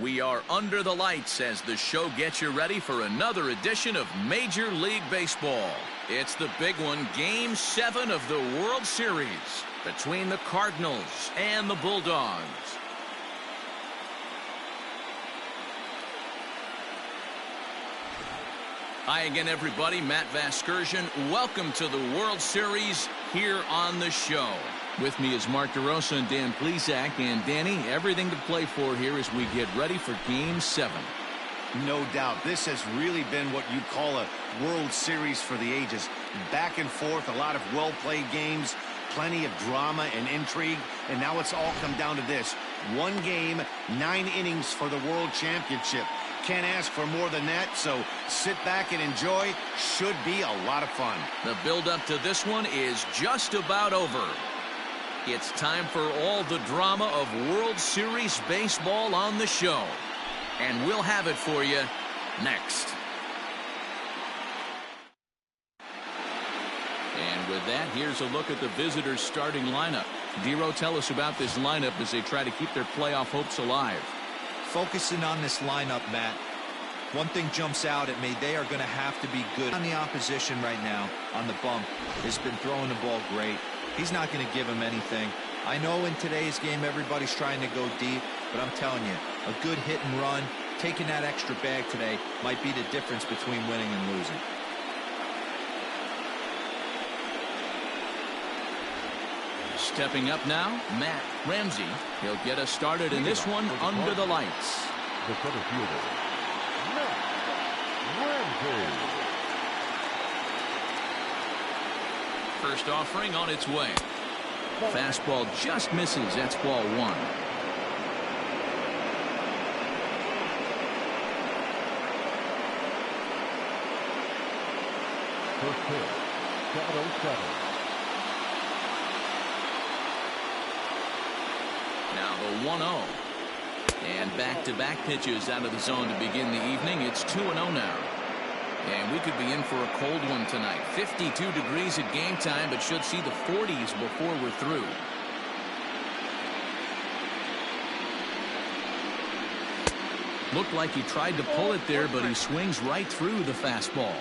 We are under the lights as the show gets you ready for another edition of Major League Baseball. It's the big one, Game 7 of the World Series between the Cardinals and the Bulldogs. Hi again, everybody. Matt Vasgersian. Welcome to the World Series here on the show. With me is Mark DeRosa and Dan Plesac. And Danny, everything to play for here as we get ready for Game 7. No doubt. This has really been what you call a World Series for the ages. Back and forth, a lot of well-played games, plenty of drama and intrigue. And now it's all come down to this. One game, 9 innings for the World Championship. Can't ask for more than that, so sit back and enjoy. Should be a lot of fun. The build-up to this one is just about over. It's time for all the drama of World Series baseball on the show. And we'll have it for you next. And with that, here's a look at the visitors' starting lineup. Dero, tell us about this lineup as they try to keep their playoff hopes alive. Focusing on this lineup, Matt, one thing jumps out at me. They are going to have to be good on the opposition right now. On the bump has been throwing the ball great. He's not going to give him anything. I know in today's game everybody's trying to go deep, but I'm telling you, a good hit and run, taking that extra bag today might be the difference between winning and losing. Stepping up now, Matt Ramsey. He'll get us started in this one under the lights. The center fielder, Matt Ramsey. First offering on its way. Fastball just misses. That's ball 1. First pitch, 7-0-7. Now the 1-0. And back-to-back pitches out of the zone to begin the evening. It's 2-0 now. And we could be in for a cold one tonight. 52 degrees at game time, but should see the 40s before we're through. Looked like he tried to pull it there, but he swings right through the fastball.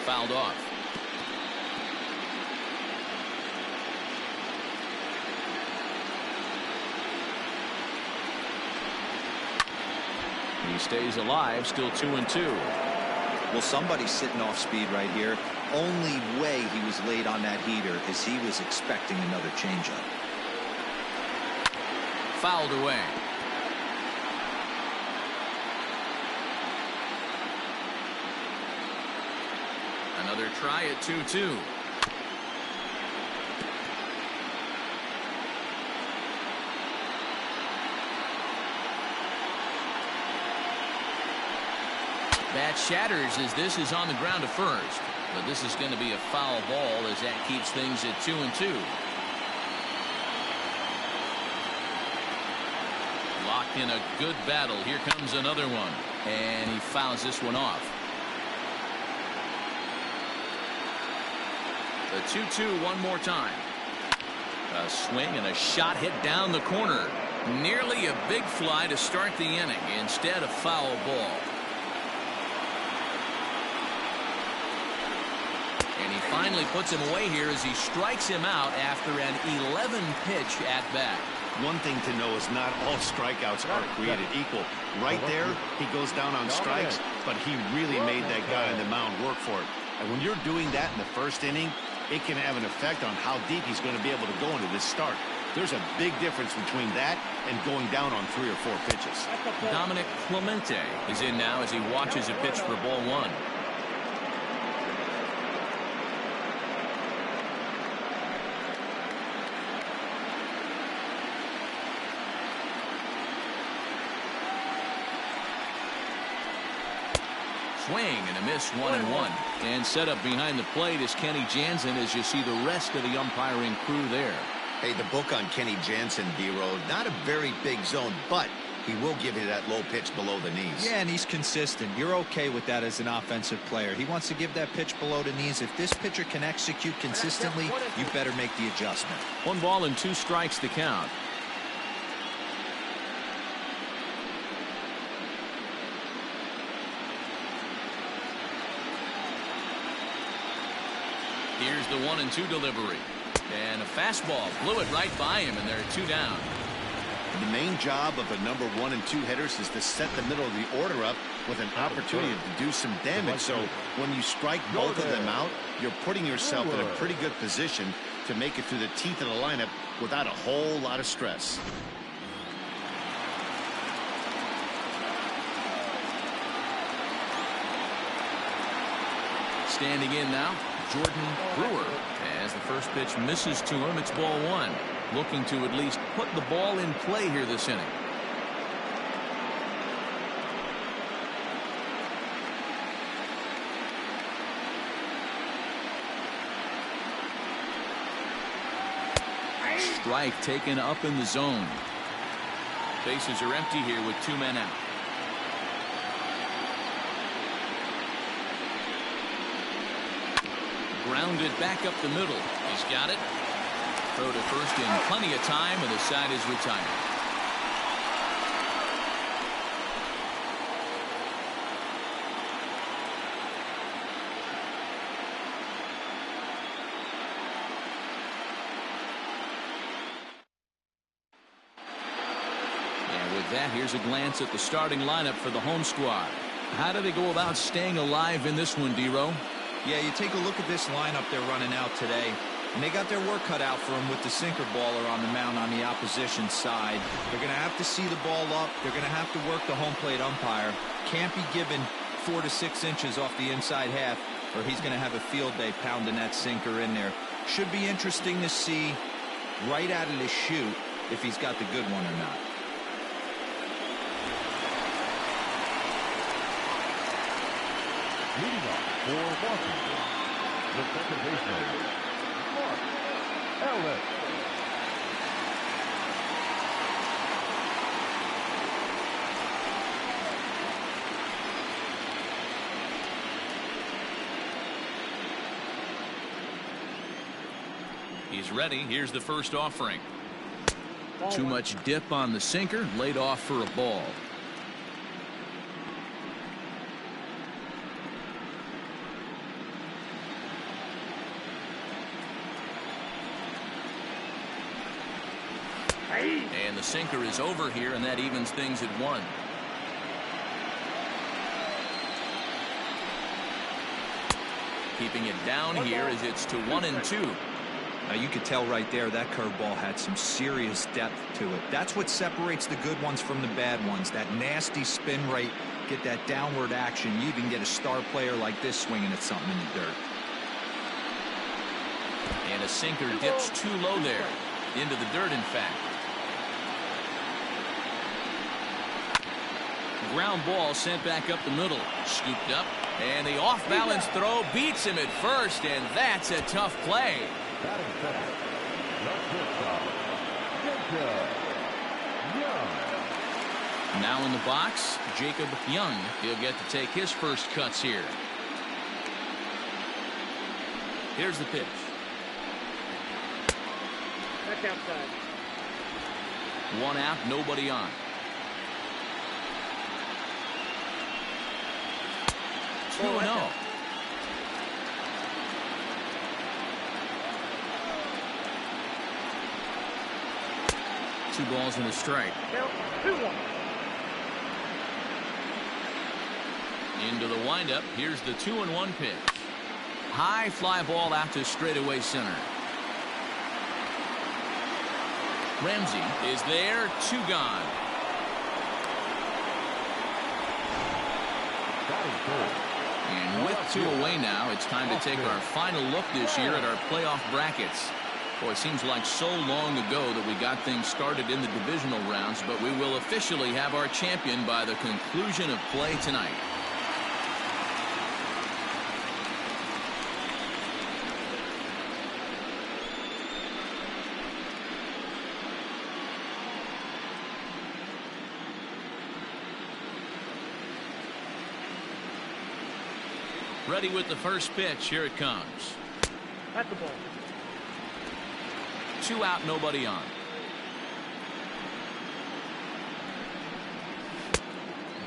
Fouled off. He stays alive, still 2-2. Well, somebody's sitting off speed right here. Only way he was late on that heater is he was expecting another changeup. Fouled away. Another try at 2-2. That shatters as this is on the ground to first. But this is going to be a foul ball as that keeps things at 2-2. Locked in a good battle. Here comes another one. And he fouls this one off. The 2-2 one more time. A swing and a shot hit down the corner. Nearly a big fly to start the inning. Instead, a foul ball. And he finally puts him away here as he strikes him out after an 11-pitch at-bat. One thing to know is not all strikeouts are created equal. Right there, he goes down on strikes, but he really made that guy on the mound work for it. And when you're doing that in the first inning, it can have an effect on how deep he's going to be able to go into this start. There's a big difference between that and going down on 3 or 4 pitches. Dominic Clemente is in now as he watches a pitch for ball 1. Swing and a miss, 1-1. And set up behind the plate is Kenny Jansen as you see the rest of the umpiring crew there. Hey, the book on Kenny Jansen, Dero, not a very big zone, but He will give you that low pitch below the knees. Yeah, and he's consistent. You're okay with that as an offensive player. He wants to give that pitch below the knees. If this pitcher can execute consistently, you better make the adjustment. 1 ball and 2 strikes to count. Here's the 1-2 delivery. And a fastball blew it right by him, and they're 2 down. The main job of a number 1 and 2 hitters is to set the middle of the order up with an opportunity to do some damage. So when you strike both of them out, you're putting yourself in a pretty good position to make it through the teeth of the lineup without a whole lot of stress. Standing in now, Jordan Brewer. As the first pitch misses to him, it's ball 1. Looking to at least put the ball in play here this inning. Strike taken up in the zone. Bases are empty here with 2 men out. Grounded back up the middle. He's got it. Throw to first in plenty of time, and the side is retired. And with that, here's a glance at the starting lineup for the home squad. How do they go about staying alive in this one, D-Row? Yeah, you take a look at this lineup they're running out today, and they got their work cut out for them with the sinker baller on the mound on the opposition side. They're going to have to see the ball up. They're going to have to work the home plate umpire. Can't be given 4 to 6 inches off the inside half, or he's going to have a field day pounding that sinker in there. Should be interesting to see right out of the chute if he's got the good one or not. Leading off for Washington, the second baseman, Mark Ellis. He's ready. Here's the first offering. Too much dip on the sinker, laid off for a ball. And the sinker is over here, and that evens things at 1. Keeping it down here as it's to 1-2. Now you could tell right there that curveball had some serious depth to it. That's what separates the good ones from the bad ones. That nasty spin rate, get that downward action. You even get a star player like this swinging at something in the dirt. And a sinker dips too low there. Into the dirt, in fact. Ground ball sent back up the middle. Scooped up. And the off-balance throw beats him at first, and that's a tough play. Batting second, the shortstop, Jacob Young. Now in the box, Jacob Young. He'll get to take his first cuts here. Here's the pitch. That's outside. 1 out, nobody on. 2-0. Two balls and a strike. 2-1. Into the windup. Here's the 2-1 pitch. High fly ball out to straightaway center. Ramsey is there. 2 gone. Batting third. And with 2 away now, it's time to take our final look this year at our playoff brackets. Boy, it seems like so long ago that we got things started in the divisional rounds, but we will officially have our champion by the conclusion of play tonight. ready with the first pitch. Here it comes. At the ball. 2 out, nobody on.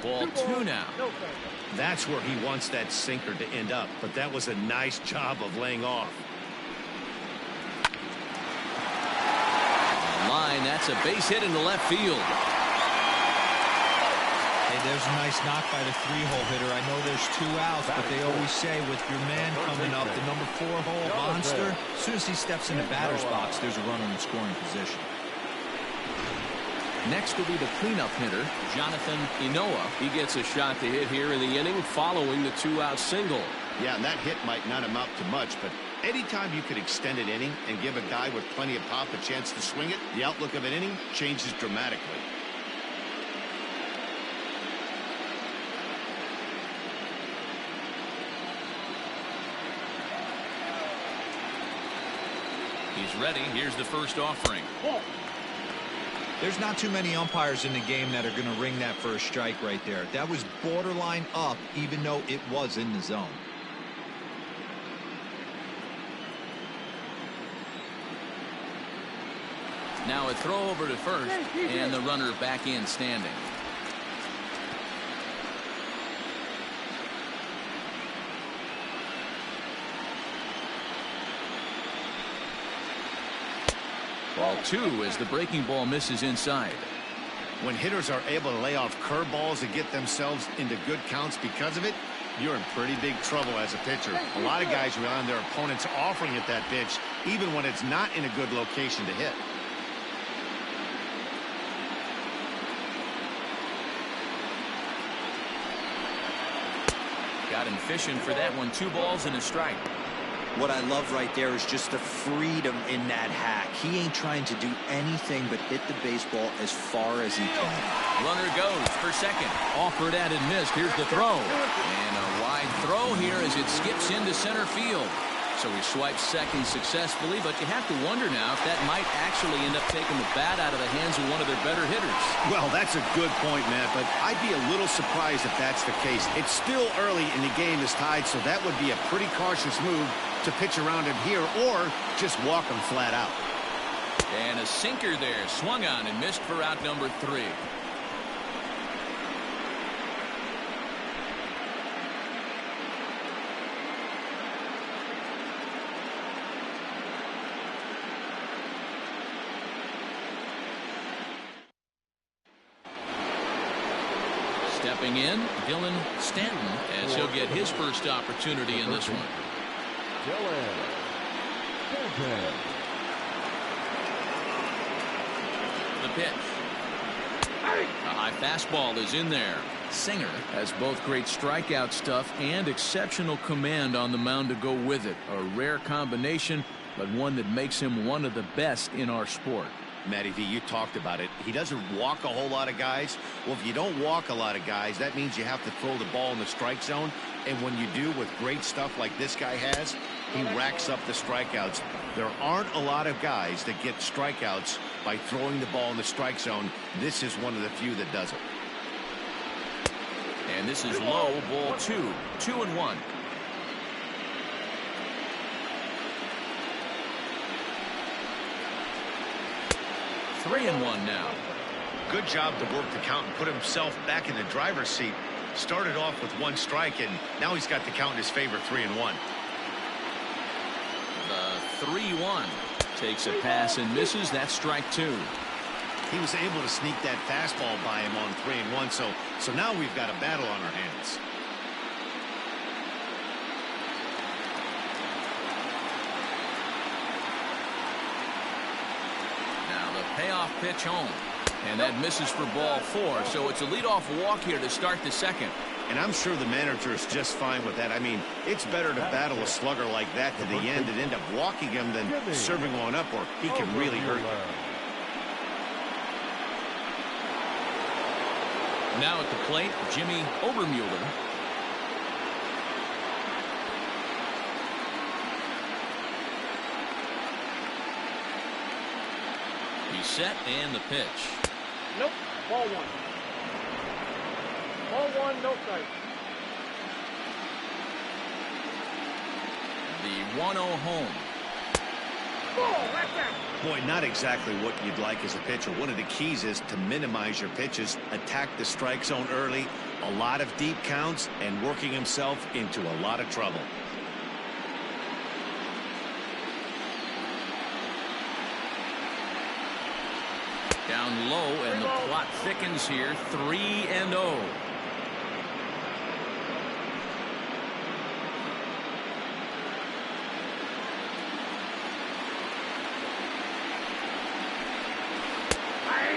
Ball 2 now. No strike. That's where he wants that sinker to end up, but that was a nice job of laying off. Line, that's a base hit into left field. Hey, there's a nice knock by the 3-hole hitter. I know there's 2 outs, but they always say with your man coming up, the number 4-hole monster, as soon as he steps in the batter's box, there's a runner in scoring position. Next will be the cleanup hitter, Jonathan Inoa. He gets a shot to hit here in the inning following the 2-out single. Yeah, and that hit might not amount to much, but anytime you could extend an inning and give a guy with plenty of pop a chance to swing it, the outlook of an inning changes dramatically. He's ready. Here's the first offering. Ball. There's not too many umpires in the game that are going to ring that first strike right there. That was borderline up, even though it was in the zone. Now a throw over to first, and the runner back in standing. Ball 2 as the breaking ball misses inside. When hitters are able to lay off curveballs and get themselves into good counts because of it, you're in pretty big trouble as a pitcher. A lot of guys rely on their opponents offering it that pitch, even when it's not in a good location to hit. Got him fishing for that one. 2 balls and a strike. What I love right there is just the freedom in that hack. He ain't trying to do anything but hit the baseball as far as he can. Runner goes for second. Offered at and missed. Here's the throw. And a wide throw here as it skips into center field. So he swipes second successfully, but you have to wonder now if that might actually end up taking the bat out of the hands of one of their better hitters. Well, that's a good point, Matt, but I'd be a little surprised if that's the case. It's still early and the game is tied, so that would be a pretty cautious move to pitch around him here or just walk him flat out. And a sinker there, swung on and missed for out number 3. Stepping in, Dylan Stanton, as he'll get his first opportunity in this one. Dylan Stanton. The pitch. A high fastball is in there. Singer has both great strikeout stuff and exceptional command on the mound to go with it. A rare combination, but one that makes him one of the best in our sport. Matty V, you talked about it. He doesn't walk a whole lot of guys. Well, if you don't walk a lot of guys, that means you have to throw the ball in the strike zone. And when you do with great stuff like this guy has, he racks up the strikeouts. There aren't a lot of guys that get strikeouts by throwing the ball in the strike zone. This is one of the few that does it. And this is low, ball 2. 2-1. Three and one now. Good job to work the count and put himself back in the driver's seat. Started off with 1 strike, and now he's got the count in his favor, 3-1. The 3-1 takes a pass and misses. That's strike 2. He was able to sneak that fastball by him on 3-1, so now we've got a battle on our hands. Payoff pitch home, and that misses for ball 4. So it's a leadoff walk here to start the second. And I'm sure the manager is just fine with that. I mean, it's better to battle a slugger like that to the end and end up walking him than serving one up, or he can really hurt you. Now at the plate, Jimmy Obermueller. He's set, and the pitch. Nope. Ball 1. Ball 1, no strike. The 1-0 home. Boy, not exactly what you'd like as a pitcher. One of the keys is to minimize your pitches, attack the strike zone early, a lot of deep counts, and working himself into a lot of trouble. Down low, and the plot thickens here. 3-0.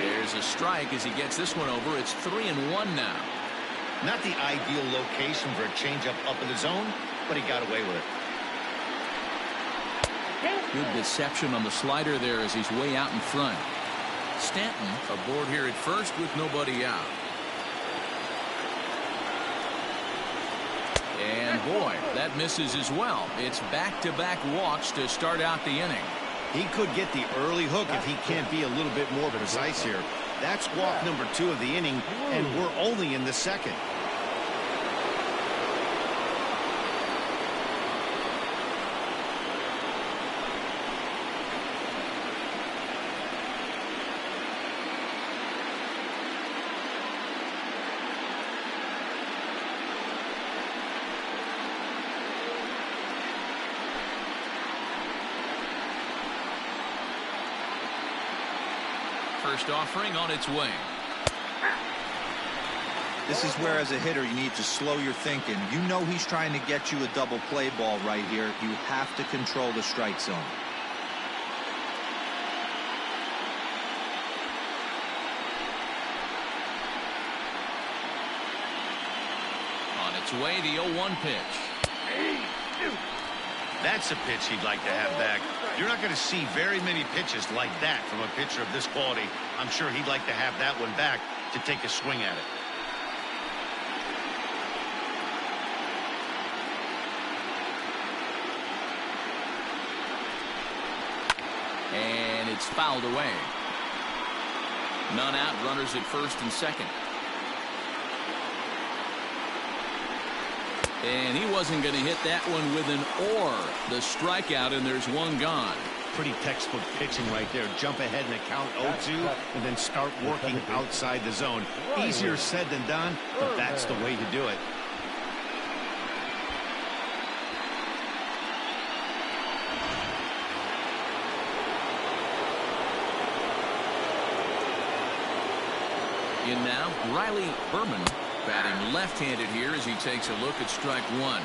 There's a strike as he gets this one over. It's 3-1 now. Not the ideal location for a changeup up in the zone, but he got away with it. Good deception on the slider there as he's way out in front. Stanton aboard here at first with nobody out. And boy, that misses as well. It's back-to-back walks to start out the inning. He could get the early hook if he can't be a little bit more precise here. That's walk number 2 of the inning, and we're only in the second. First offering on its way. This is where, as a hitter, you need to slow your thinking. You know he's trying to get you a double play ball right here. You have to control the strike zone. On its way, the 0-1 pitch. That's a pitch he'd like to have back. You're not going to see very many pitches like that from a pitcher of this quality. I'm sure he'd like to have that one back to take a swing at it. And it's fouled away. None out, runners at first and second. And he wasn't going to hit that one with an or. The strikeout, and there's one gone. Pretty textbook pitching right there. Jump ahead in the count 0-2 and then start working outside the zone. Easier said than done, but that's the way to do it. In now, Riley Berman, batting left-handed here as he takes a look at strike one.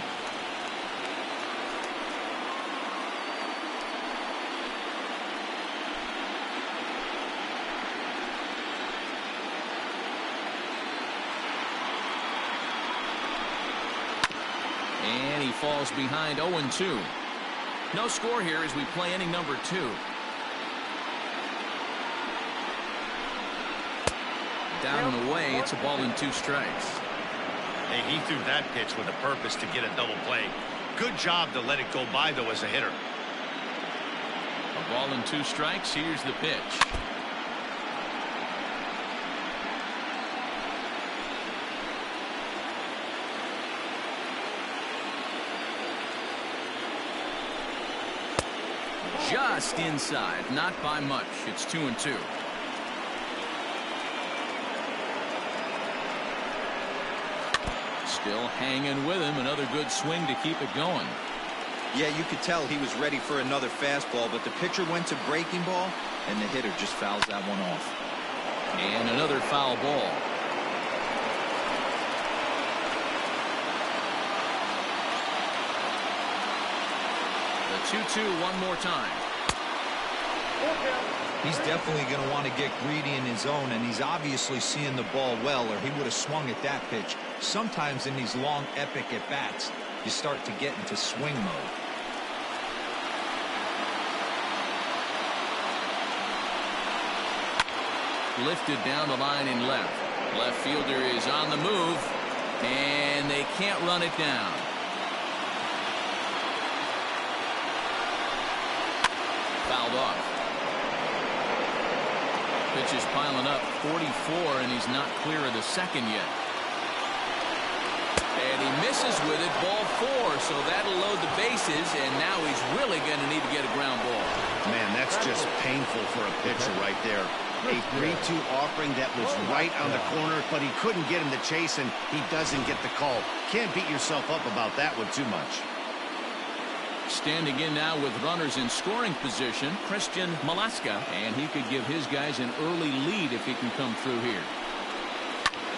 And he falls behind 0-2. No score here as we play inning number 2. Down and away, it's a ball and 2 strikes. Hey, he threw that pitch with a purpose to get a double play. Good job to let it go by, though, as a hitter. A ball and 2 strikes. Here's the pitch. Just inside, not by much. It's 2-2. Still hanging with him. Another good swing to keep it going. Yeah, you could tell he was ready for another fastball, but the pitcher went to breaking ball, and the hitter just fouls that one off. And another foul ball. The 2-2 one more time. He's definitely going to want to get greedy in his zone, and he's obviously seeing the ball well, or he would have swung at that pitch. Sometimes in these long, epic at-bats, you start to get into swing mode. Lifted down the line in left. Left fielder is on the move, and they can't run it down. Fouled off. Pitch is piling up, 44, and he's not clear of the second yet. And he misses with it. Ball 4, so that'll load the bases, and now he's really going to need to get a ground ball. Man, that's just painful for a pitcher right there. A 3-2 offering that was right on the corner, but he couldn't get him to chase, and he doesn't get the call. Can't beat yourself up about that one too much. Standing in now with runners in scoring position, Christian Malaska, and he could give his guys an early lead if he can come through here.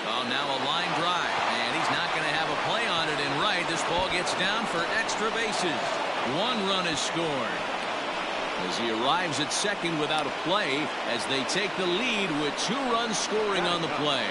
Oh, now a line drive, and he's not going to have a play on it in right. This ball gets down for extra bases. 1 run is scored as he arrives at second without a play as they take the lead with 2 runs scoring on the play.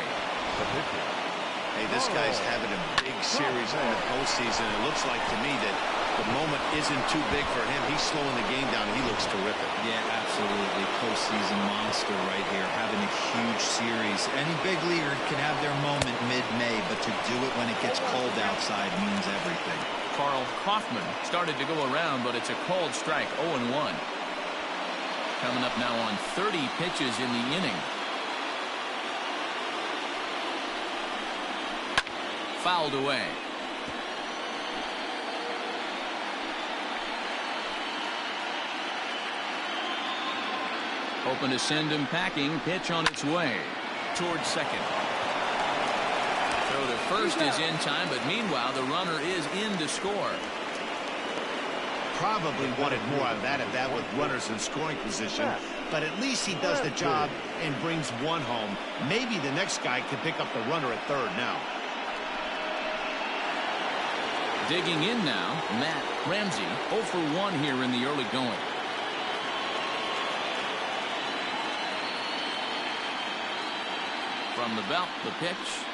Hey, this guy's having a big series in the postseason. It looks like to me that the moment isn't too big for him. He's slowing the game down. He looks terrific. Yeah, absolutely. Postseason monster right here, having a huge series. Any big leaguer can have their moment mid-May, but to do it when it gets cold outside means everything. Carl Kaufman started to go around, but it's a called strike. 0-1. Coming up now on 30 pitches in the inning. Fouled away. Hoping to send him packing. Pitch on its way towards second. Throw to first is in time, but meanwhile the runner is in to score. Probably wanted more out of that at-bat with runners in scoring position, but at least he does the job and brings 1 home. Maybe the next guy can pick up the runner at third now. Digging in now, Matt Ramsey, 0 for 1 here in the early going. From the belt, the pitch.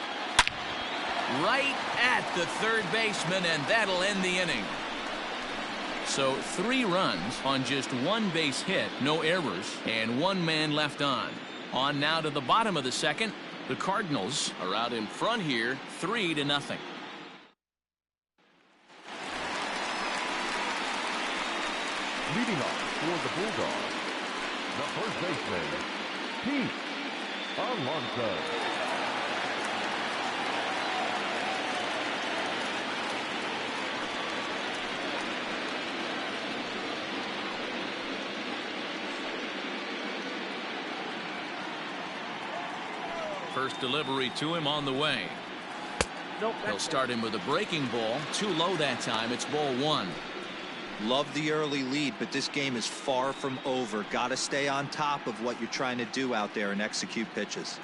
Right at the third baseman, and that'll end the inning. So 3 runs on just 1 base hit, no errors, and 1 man left on. On now to the bottom of the second. The Cardinals are out in front here, 3-0. Leading off for the Bulldogs, the first baseman, Pete Alonso. First delivery to him on the way. They'll start him with a breaking ball. Too low that time. It's ball 1. Love the early lead, but this game is far from over. Got to stay on top of what you're trying to do out there and execute pitches.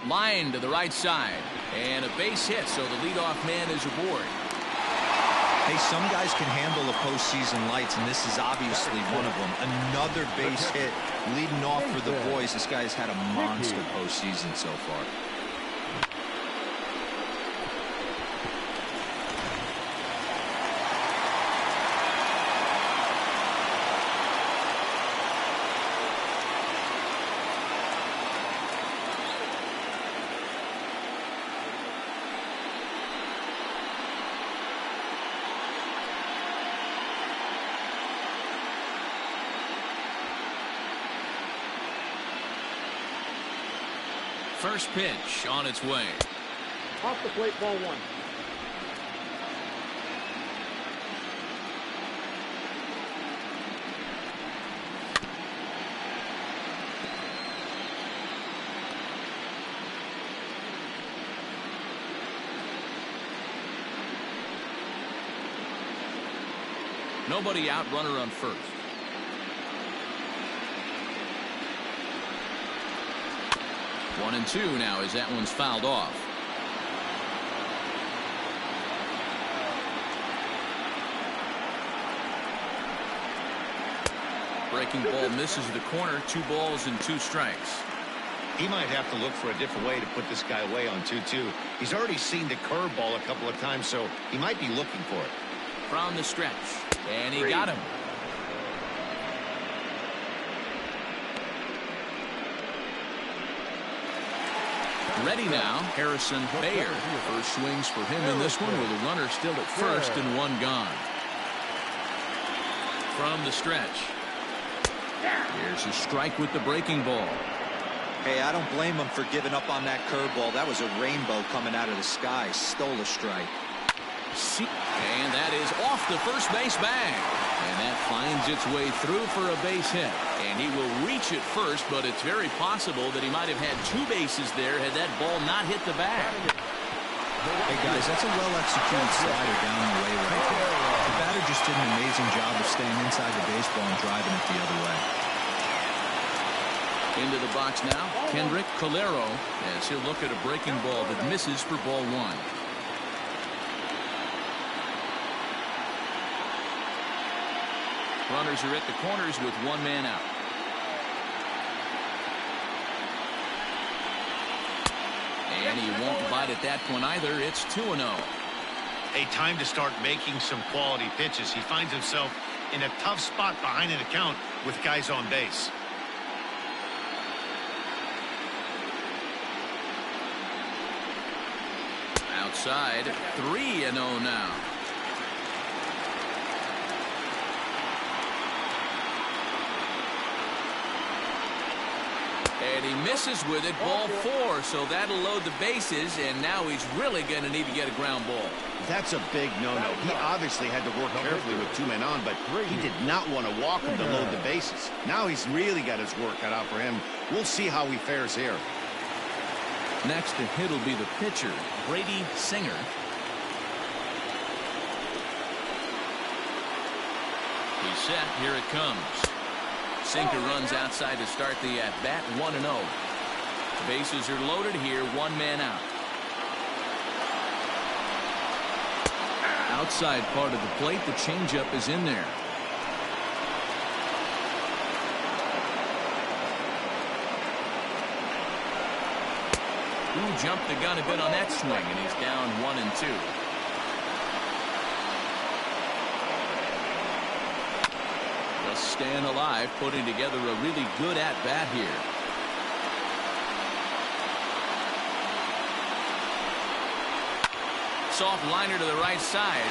Line to the right side, and a base hit, so the leadoff man is aboard. Hey, some guys can handle the postseason lights, and this is obviously one of them. Another base hit leading off for the boys. This guy's had a monster postseason so far. First pitch on its way. Off the plate, ball 1. Nobody out, runner on first. One and 2 now as that one's fouled off. Breaking ball misses the corner. 2 balls and 2 strikes. He might have to look for a different way to put this guy away on 2-2. He's already seen the curveball a couple of times, so he might be looking for it. From the stretch, and he got him. Ready now, Harrison Bayer. First swings for him in this one with a runner still at first and 1 gone. From the stretch. Here's a strike with the breaking ball. Hey, I don't blame him for giving up on that curveball. That was a rainbow coming out of the sky. Stole a strike. And that is off the first base bag. And that finds its way through for a base hit. And he will reach it first, but it's very possible that he might have had 2 bases there had that ball not hit the bag. Hey, guys, that's a well-executed slider down the way right there. The batter just did an amazing job of staying inside the baseball and driving it the other way. Into the box now, Kendrick Calero, as he'll look at a breaking ball that misses for ball 1. Runners are at the corners with 1 man out. And he won't bite at that point either. It's 2-0. A time to start making some quality pitches. He finds himself in a tough spot behind an account with guys on base. Outside, 3-0 now. And he misses with it, ball 4, so that'll load the bases, and now he's really going to need to get a ground ball. That's a big no-no. He obviously had to work carefully with 2 men on, but he did not want to walk him to load the bases. Now he's really got his work cut out for him. We'll see how he fares here. Next to hit will be the pitcher, Brady Singer. He's set. Here it comes. Sinker runs outside to start the at-bat, 1-0. Bases are loaded here, 1 man out. Outside part of the plate, the changeup is in there. Ooh, jumped the gun a bit on that swing, and he's down 1-2. Staying alive, putting together a really good at-bat here. Soft liner to the right side,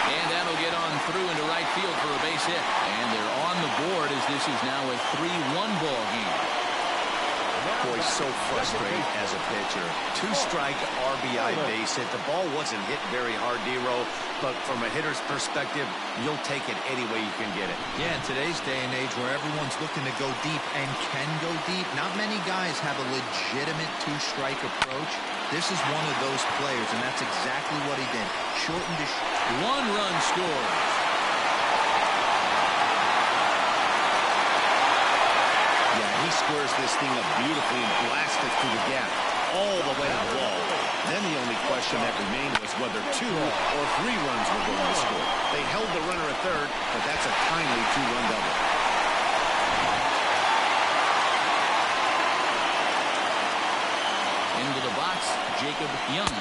and that'll get on through into right field for a base hit. And they're on the board as this is now a 3-1 ball game. Boy, so frustrating as a pitcher. 2-strike RBI base hit. The ball wasn't hit very hard, D-Row, but from a hitter's perspective, you'll take it any way you can get it. Yeah, in today's day and age where everyone's looking to go deep and can go deep, not many guys have a legitimate 2-strike approach. This is one of those players, and that's exactly what he did. Shortened his... 1-run score. He squares this thing up beautifully and blasts it through the gap all the way to the wall. Then the only question that remained was whether 2 or 3 runs were going to score. They held the runner at third, but that's a timely 2-run double. Into the box, Jacob Young.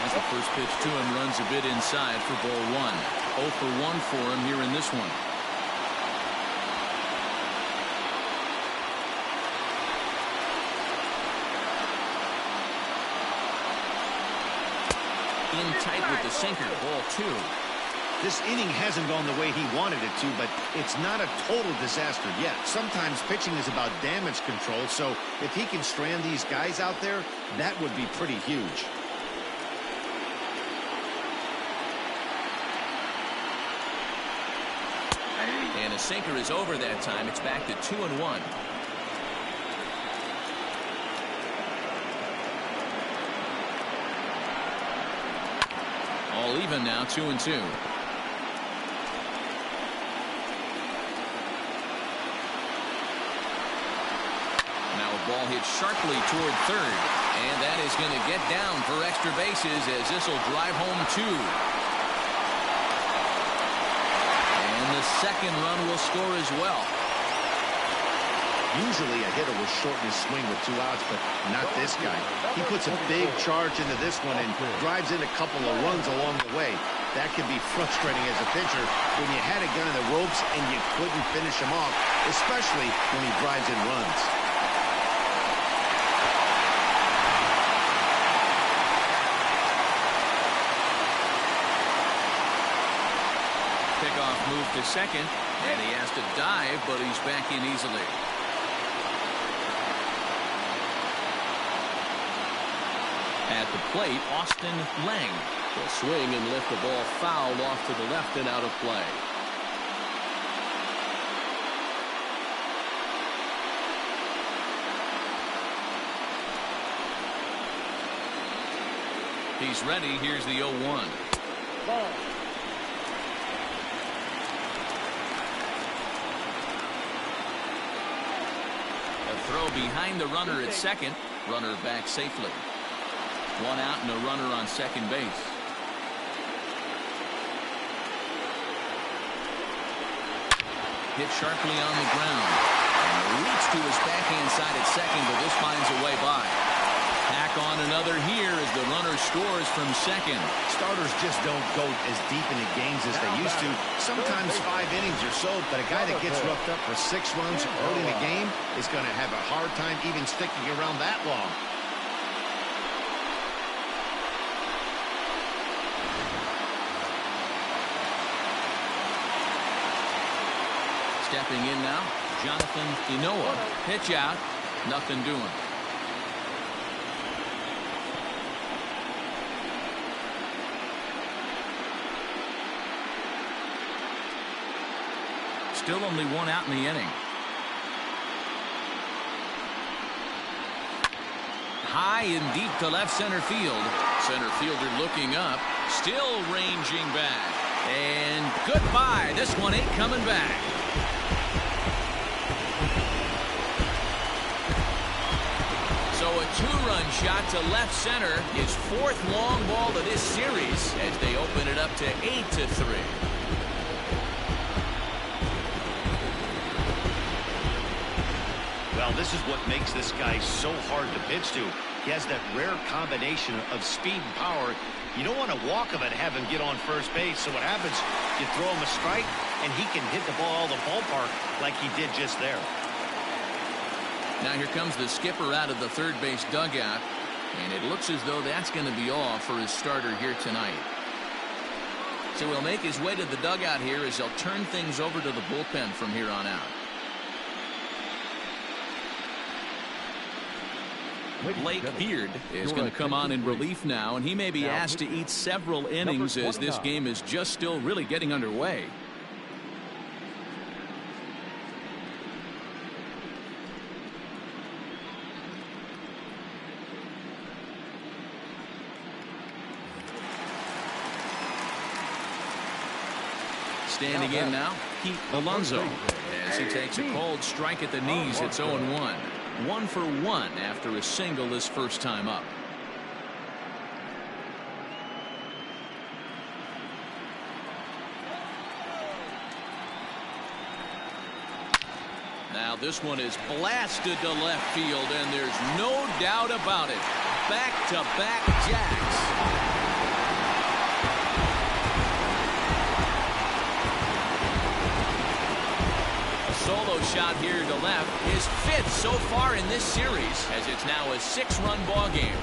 As the first pitch to him runs a bit inside for ball 1. 0 for 1 for him here in this one. In tight with the sinker, ball 2. This inning hasn't gone the way he wanted it to, but it's not a total disaster yet. Sometimes pitching is about damage control, so if he can strand these guys out there, that would be pretty huge. And a sinker is over that time. It's back to 2-1. All even now, 2-2. Now a ball hit sharply toward third, and that is going to get down for extra bases as this will drive home 2. And the second run will score as well. Usually a hitter will shorten his swing with 2 outs, but not this guy. He puts a big charge into this one and drives in a couple of runs along the way. That can be frustrating as a pitcher when you had a guy in the ropes and you couldn't finish him off, especially when he drives in runs. Pickoff move to second, and he has to dive, but he's back in easily. At the plate, Austin Lang will swing and lift the ball foul off to the left and out of play. He's ready. Here's the 0-1. Ball. A throw behind the runner at second. Runner back safely. One out and a runner on second base. Hit sharply on the ground. And reach to his backhand side at second, but this finds a way by. Tack on another here as the runner scores from second. Starters just don't go as deep into games as they used to. Sometimes 5 innings or so, but a guy that gets roughed up for 6 runs early in the game is going to have a hard time even sticking around that long. Stepping in now, Jonathan Inoa. Pitch out, nothing doing. Still only 1 out in the inning. High and deep to left center field. Center fielder looking up, still ranging back. And goodbye. This one ain't coming back. So a 2-run shot to left center, his 4th long ball of this series as they open it up to 8-3. Well, this is what makes this guy so hard to pitch to. He has that rare combination of speed and power. You don't want to walk him and have him get on first base. So what happens, you throw him a strike, and he can hit the ball all the ballpark like he did just there. Now here comes the skipper out of the third base dugout, and it looks as though that's going to be all for his starter here tonight. So he'll make his way to the dugout here as they'll turn things over to the bullpen from here on out. Blake Beard is going to come on in relief now, and he may be asked to eat several innings as this game is just still really getting underway. Standing in now, Pete Alonso, as he takes a cold strike at the knees. It's 0-1. 1 for 1 after a single his first time up. Now this one is blasted to left field, and there's no doubt about it. Back-to-back jacks. Solo shot here to left, his 5th so far in this series, as it's now a 6-run ball game.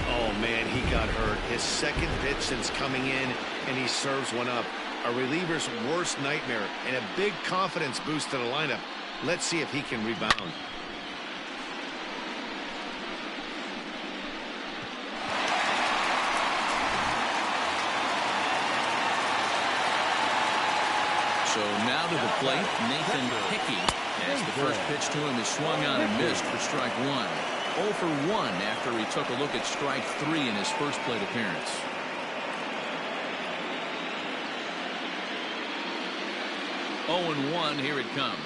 Oh man, he got hurt. His 2nd pitch since coming in, and he serves one up. A reliever's worst nightmare, and a big confidence boost to the lineup. Let's see if he can rebound. So now to the plate, Nathan Hickey, as the first pitch to him is swung on and missed for strike 1. 0 for 1 after he took a look at strike 3 in his first plate appearance. Oh and 1, here it comes.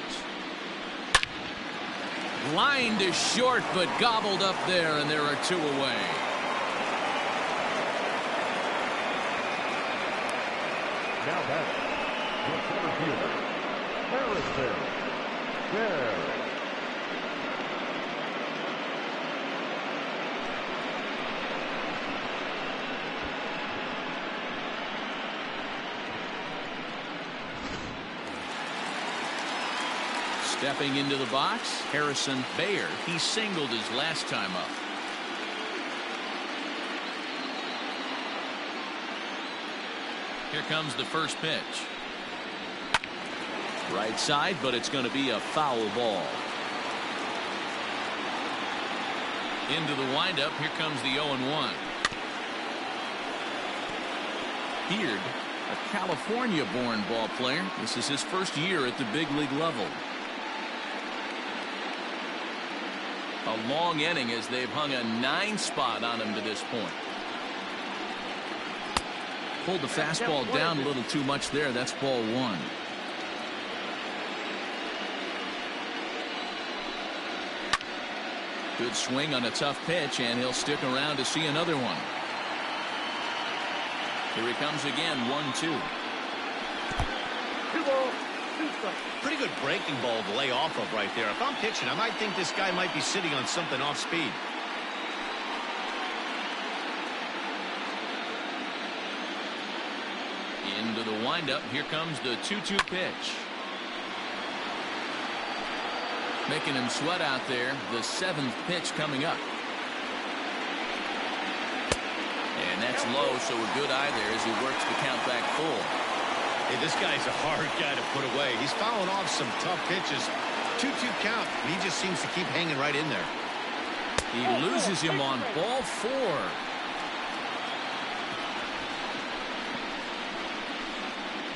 Line to short, but gobbled up there, and there are 2 away. Now back. The center fielder, Harrison Bear. Stepping into the box, Harrison Baer. He singled his last time up. Here comes the first pitch. Right side, but it's going to be a foul ball. Into the windup. Here comes the 0-1. Beard, a California-born ball player. This is his first year at the big league level. A long inning as they've hung a 9 spot on him to this point. Pulled the fastball down a little too much there. That's ball 1. Good swing on a tough pitch, and he'll stick around to see another one. Here he comes again, 1-2. Pretty good breaking ball to lay off of right there. If I'm pitching, I might think this guy might be sitting on something off speed. Into the windup. Here comes the 2-2 pitch. Making him sweat out there. The 7th pitch coming up. And that's low, so a good eye there as he works the count back full. Hey, this guy's a hard guy to put away. He's fouling off some tough pitches. 2-2 count, and he just seems to keep hanging right in there. He loses him on ball 4.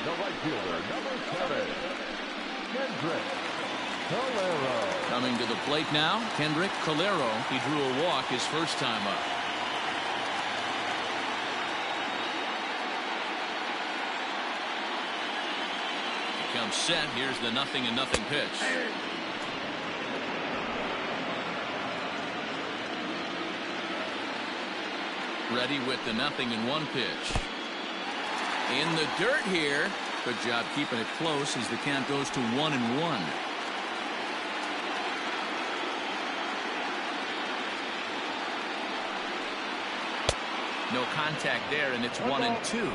The right fielder, number 7, Kendrick Calero. Coming to the plate now, Kendrick Calero. He drew a walk his first time up. Comes set. Here's the 0-0 pitch. Ready with the 0-1 pitch. In the dirt here. Good job keeping it close as the count goes to 1-1. No contact there, and it's 1-2.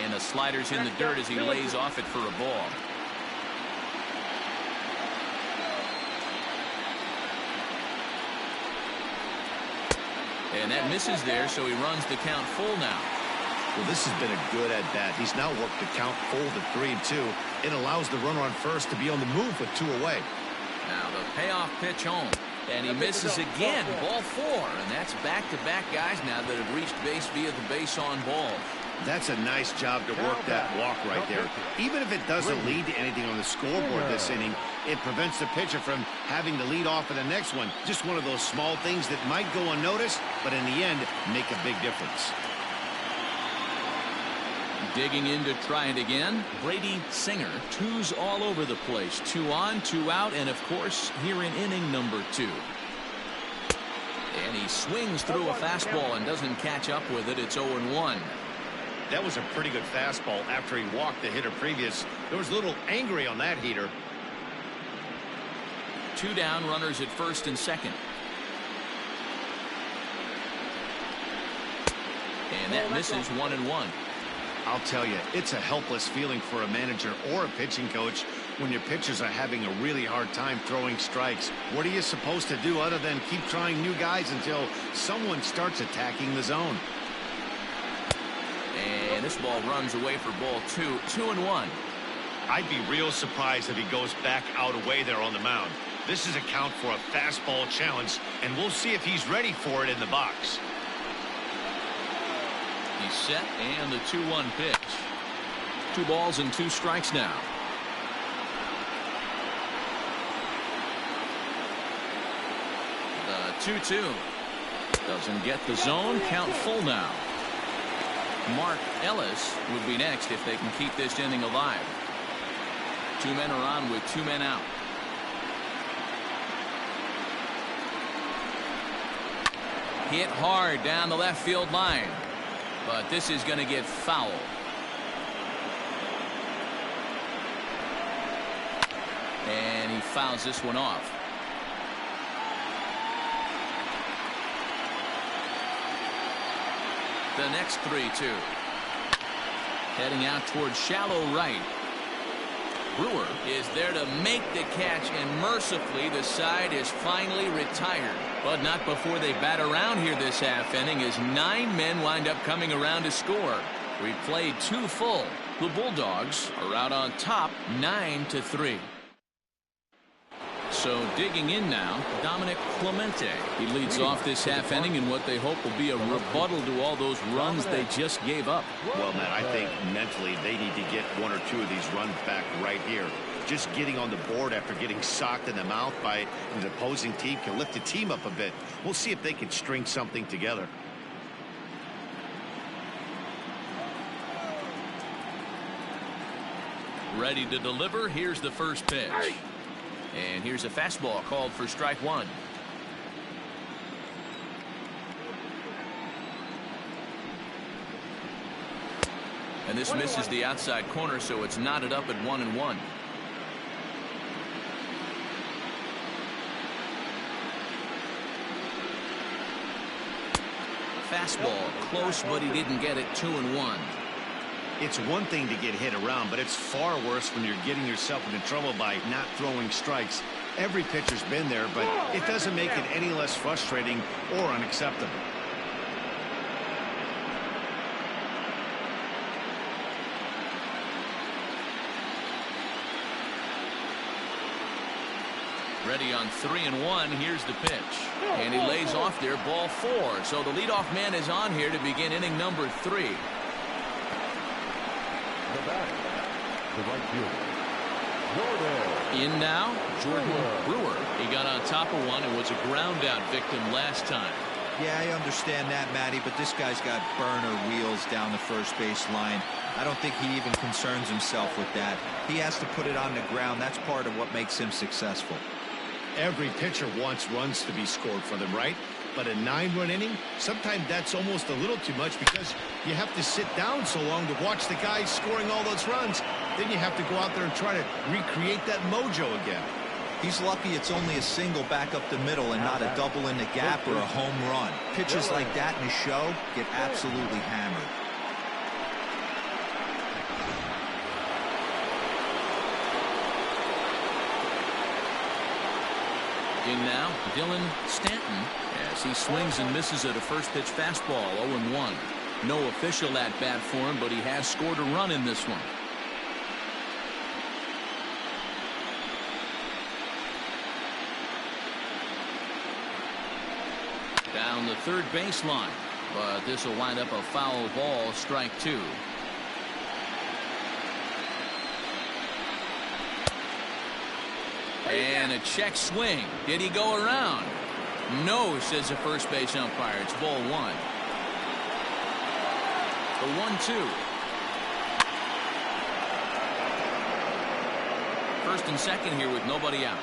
And the slider's in the dirt as he lays off it for a ball. And that misses there, so he runs the count full now. Well, this has been a good at-bat. He's now worked the count full to 3-2. It allows the runner on first to be on the move with 2 away. Now the payoff pitch home. And he misses again. Ball 4. And that's back-to-back guys now that have reached base via the base on ball. That's a nice job to work that walk right there. Even if it doesn't lead to anything on the scoreboard this inning, it prevents the pitcher from having to lead off in the next one. Just one of those small things that might go unnoticed, but in the end, make a big difference. Digging in to try it again. Brady Singer. 2s all over the place. 2 on, 2 out, and of course, here in inning number 2. And he swings through a fastball and doesn't catch up with it. It's 0-1. That was a pretty good fastball after he walked the hitter previous. There was a little angry on that heater. 2 down, runners at first and second. And that misses 1-1. I'll tell you, it's a helpless feeling for a manager or a pitching coach when your pitchers are having a really hard time throwing strikes. What are you supposed to do other than keep trying new guys until someone starts attacking the zone? And this ball runs away for ball 2. 2-1. I'd be real surprised if he goes back out away there on the mound. This is a count for a fastball challenge, and we'll see if he's ready for it in the box. He's set, and the 2-1 pitch. 2 balls and 2 strikes now. The 2-2 doesn't get the zone. Count full now. Mark Ellis would be next if they can keep this inning alive. 2 men are on with 2 men out. Hit hard down the left field line, but this is going to get foul. And he fouls this one off. The next 3-2. Heading out towards shallow right. Brewer is there to make the catch, and mercifully the side is finally retired. But not before they bat around here this half inning, as 9 men wind up coming around to score. We played 2 full. The Bulldogs are out on top 9-3. So digging in now, Dominic Clemente. He leads off this half inning in what they hope will be a rebuttal to all those runs they just gave up. Well, Matt, I think mentally they need to get 1 or 2 of these runs back right here. Just getting on the board after getting socked in the mouth by an opposing team can lift the team up a bit. We'll see if they can string something together. Ready to deliver. Here's the first pitch. And here's a fastball called for strike 1. And this misses the outside corner, so it's knotted up at 1-1. Fastball close, but he didn't get it. 2-1. It's one thing to get hit around, but it's far worse when you're getting yourself into trouble by not throwing strikes. Every pitcher's been there, but it doesn't make it any less frustrating or unacceptable. Ready on 3-1. Here's the pitch. And he lays off there, ball 4. So the leadoff man is on here to begin inning number 3. The batter, the right fielder, Jordan. In now, Jordan Brewer. He got on top of one and was a ground out victim last time. Yeah, I understand that, Matty, but this guy's got burner wheels down the first base line. I don't think he even concerns himself with that. He has to put it on the ground. That's part of what makes him successful. Every pitcher wants runs to be scored for them, right? But a 9-run inning, sometimes that's almost a little too much because you have to sit down so long to watch the guys scoring all those runs. Then you have to go out there and try to recreate that mojo again. He's lucky it's only a single back up the middle and not a double in the gap or a home run. Pitches like that in a show get absolutely hammered. In now, Dylan Stanton, as he swings and misses at a first pitch fastball. 0-1. No official at bat for him, but he has scored a run in this one. Down the third baseline, but this will wind up a foul ball. Strike 2. And a check swing. Did he go around? No, says the first base umpire. It's ball 1. The 1-2. First and second here with nobody out.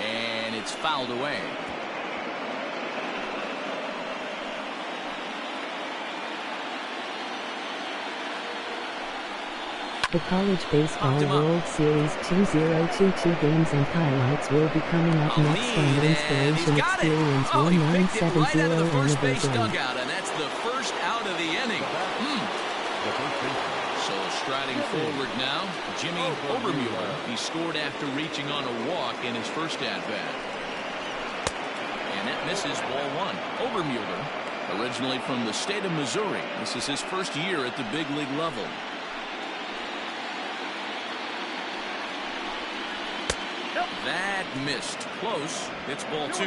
And it's fouled away. The College Baseball World Series 2022 games and highlights will be coming up next on Inspiration Experience 1970 right out of the on first the base Big League. dugout, and that's the first out of the inning. So striding forward now, Jimmy Obermuller. He scored after reaching on a walk in his first at-bat. And that misses ball 1. Obermuller, originally from the state of Missouri. This is his first year at the big league level. That missed. Close. It's ball 2.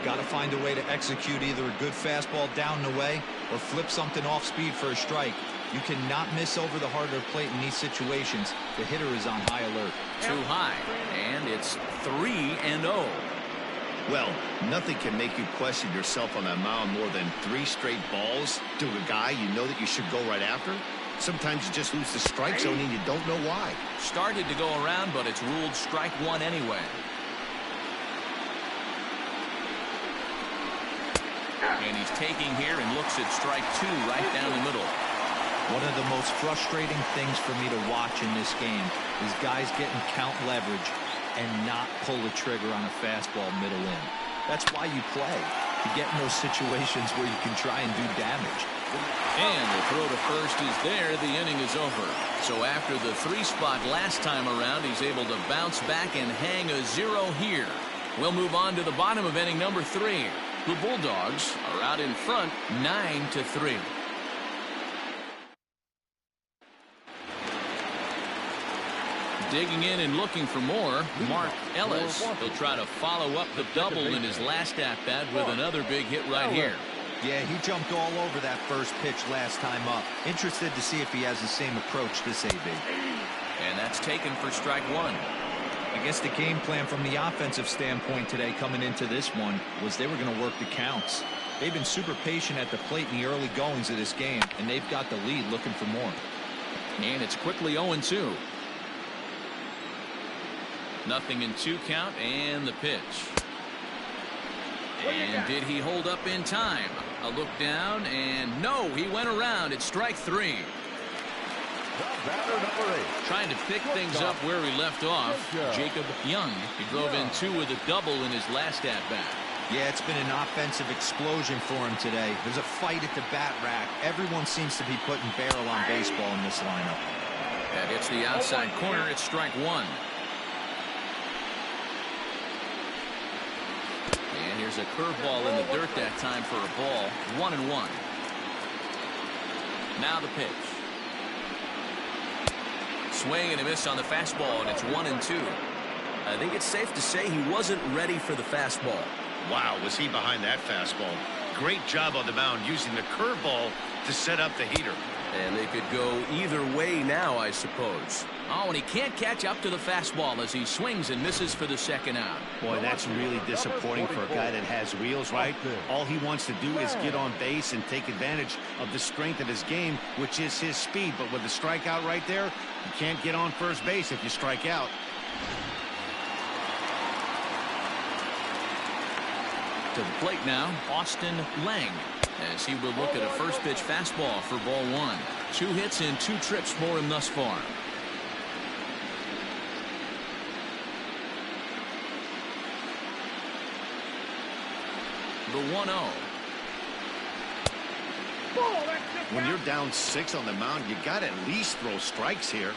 Got to find a way to execute either a good fastball down the way or flip something off speed for a strike. You cannot miss over the heart of the plate in these situations. The hitter is on high alert. Too high. And it's 3-0. Well, nothing can make you question yourself on that mound more than 3 straight balls to a guy you know that you should go right after. Sometimes you just lose the strike zone and you don't know why. Started to go around, but it's ruled strike 1 anyway. And he's taking here and looks at strike 2 right down the middle. One of the most frustrating things for me to watch in this game is guys getting count leverage and not pull the trigger on a fastball middle in. That's why you play. to get in those situations where you can try and do damage. And the throw to first is there. The inning is over. So after the 3-spot last time around, he's able to bounce back and hang a 0 here. We'll move on to the bottom of inning number 3. The Bulldogs are out in front 9-3. Digging in and looking for more, Mark Ellis. He'll try to follow up the double in his last at-bat with another big hit right here. Yeah, he jumped all over that first pitch last time up. Interested to see if he has the same approach this AB. And that's taken for strike 1. I guess the game plan from the offensive standpoint today coming into this one was they were going to work the counts. They've been super patient at the plate in the early goings of this game, and they've got the lead looking for more. And it's quickly 0-2. Nothing in 2 count, and the pitch. And did he hold up in time? A look down, and no, he went around. It's strike 3. Trying to pick things up where he left off. Jacob Young. He drove in 2 with a double in his last at-bat. Yeah, it's been an offensive explosion for him today. There's a fight at the bat rack. Everyone seems to be putting barrel on baseball in this lineup. That hits the outside corner. It's strike 1. And here's a curveball in the dirt that time for a ball. 1-1. Now the pitch. Swing and a miss on the fastball, and it's 1-2. I think it's safe to say he wasn't ready for the fastball. Wow, was he behind that fastball. Great job on the mound using the curveball to set up the heater. And they could go either way now, I suppose. Oh, and he can't catch up to the fastball as he swings and misses for the second out. Boy, that's really disappointing for a guy that has wheels, right? All he wants to do is get on base and take advantage of the strength of his game, which is his speed. But with the strikeout right there, you can't get on first base if you strike out. To the plate now, Austin Lang, as he will look at a first pitch fastball for ball 1. 2 hits and 2 trips for him thus far. The 1-0. When you're down 6 on the mound, you got to at least throw strikes here.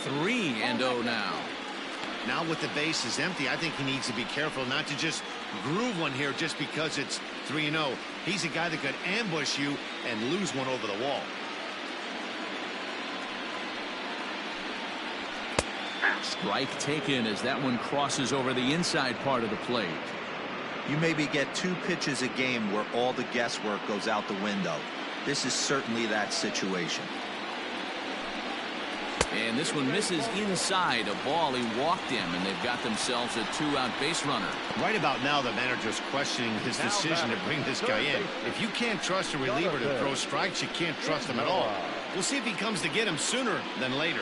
Three and 0 now. Now with the bases empty, I think he needs to be careful not to just groove one here just because it's 3-0. He's a guy that could ambush you and lose one over the wall. Strike taken as that one crosses over the inside part of the plate. You maybe get 2 pitches a game where all the guesswork goes out the window. This is certainly that situation. And this one misses inside a ball. He walked him, and they've got themselves a 2-out base runner. Right about now, the manager's questioning his decision to bring this guy in. If you can't trust a reliever to throw strikes, you can't trust him at all. We'll see if he comes to get him sooner than later.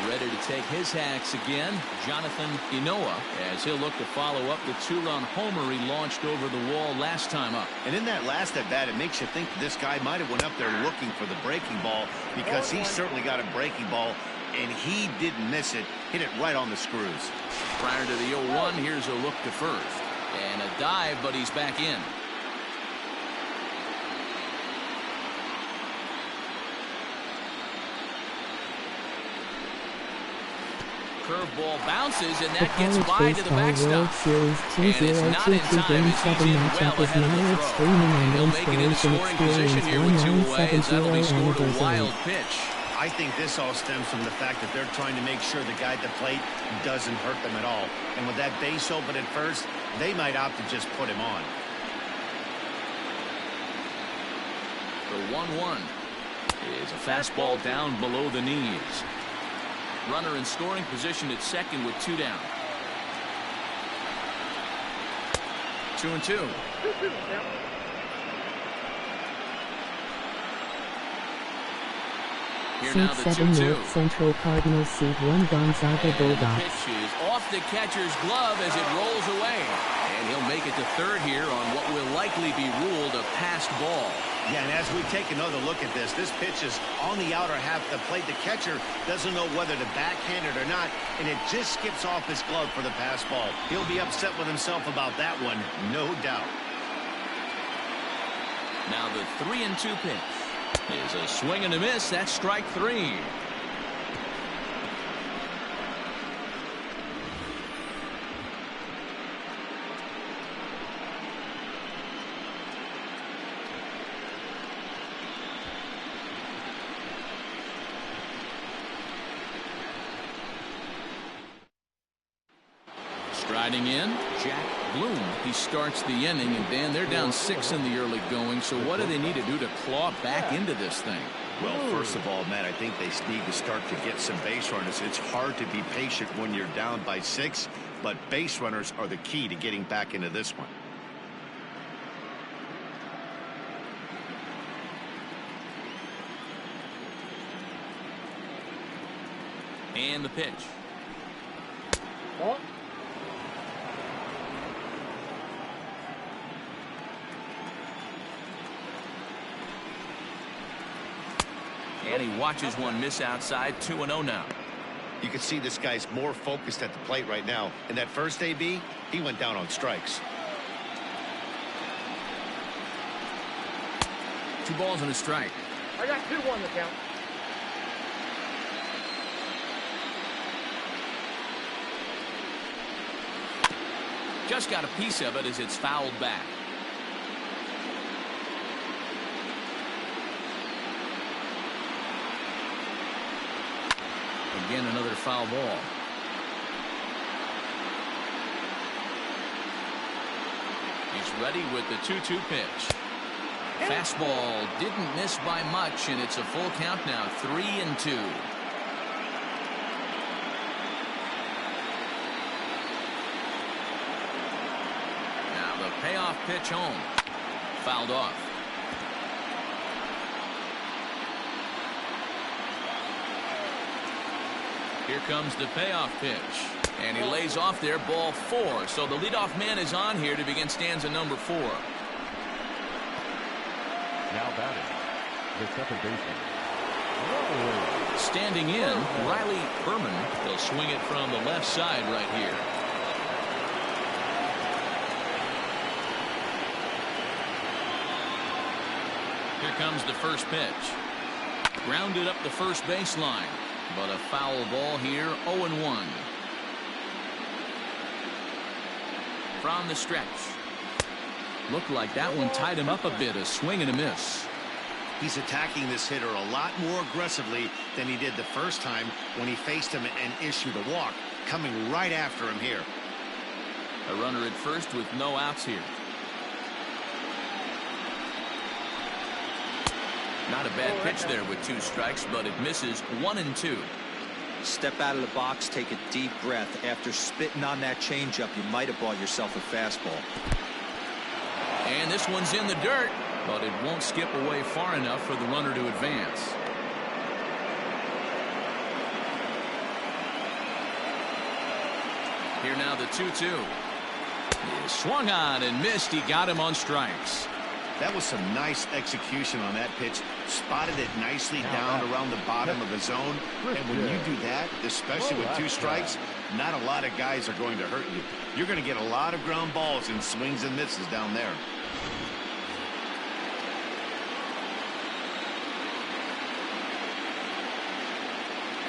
Ready to take his hacks again, Jonathan Inoa, as he'll look to follow up the 2-run homer he launched over the wall last time up. And in that last at bat, it makes you think this guy might have went up there looking for the breaking ball, because he certainly got a breaking ball, and he didn't miss it. Hit it right on the screws. Prior to the 0-1, here's a look to first. And a dive, but he's back in. Curveball bounces, and that gets by to the backstop. World Series 2022 Game 7 matchup is now streaming on Inspiration Experience 1970 Wild pitch. I think this all stems from the fact that they're trying to make sure the guy at the plate doesn't hurt them at all. And with that base open at first, they might opt to just put him on. The 1-1 is a fastball down below the knees. Runner in scoring position at second with 2 down. 2-2. Here now the 7 2-2. North Central Cardinals seed 1 Gonzaga And the Bulldogs. pitch is off the catcher's glove as it rolls away. And he'll make it to third here on what will likely be ruled a passed ball. Yeah, and as we take another look at this pitch is on the outer half of the plate. The catcher doesn't know whether to backhand it or not, and it just skips off his glove for the pass ball. He'll be upset with himself about that one, no doubt. Now the 3-2 pitch is a swing and a miss. That's strike 3. Striding in, Jack Bloom. He starts the inning, and Dan, they're down 6 in the early going. So what do they need to do to claw back into this thing? Well, first of all, Matt, I think they need to start to get some base runners. It's hard to be patient when you're down by 6, but base runners are the key to getting back into this one. And the pitch. Ball. And he watches one miss outside. 2-0 now. You can see this guy's more focused at the plate right now. In that first AB, he went down on strikes. 2 balls and a strike. I got 2-1 to count. Just got a piece of it as it's fouled back. Again, another foul ball. He's ready with the 2-2 pitch. Fastball didn't miss by much, and it's a full count now. 3-2. Now the payoff pitch home. Fouled off. Here comes the payoff pitch. And he lays off there, ball 4. So the leadoff man is on here to begin stanza number 4. Now batting, the second baseman. Standing in, Riley Berman. He'll swing it from the left side right here. Here comes the first pitch. Grounded up the first baseline. But a foul ball here, 0-1. From the stretch. Looked like that one tied him up a bit. A swing and a miss. He's attacking this hitter a lot more aggressively than he did the first time when he faced him and issued a walk. Coming right after him here. A runner at first with no outs here. Not a bad pitch there with 2 strikes, but it misses. 1-2. Step out of the box, take a deep breath. After spitting on that changeup, you might have bought yourself a fastball. And this one's in the dirt, but it won't skip away far enough for the runner to advance. Here now the 2-2. He swung on and missed. He got him on strikes. That was some nice execution on that pitch. Spotted it nicely down around the bottom of the zone. And when you do that, especially with 2 strikes, not a lot of guys are going to hurt you. You're going to get a lot of ground balls and swings and misses down there.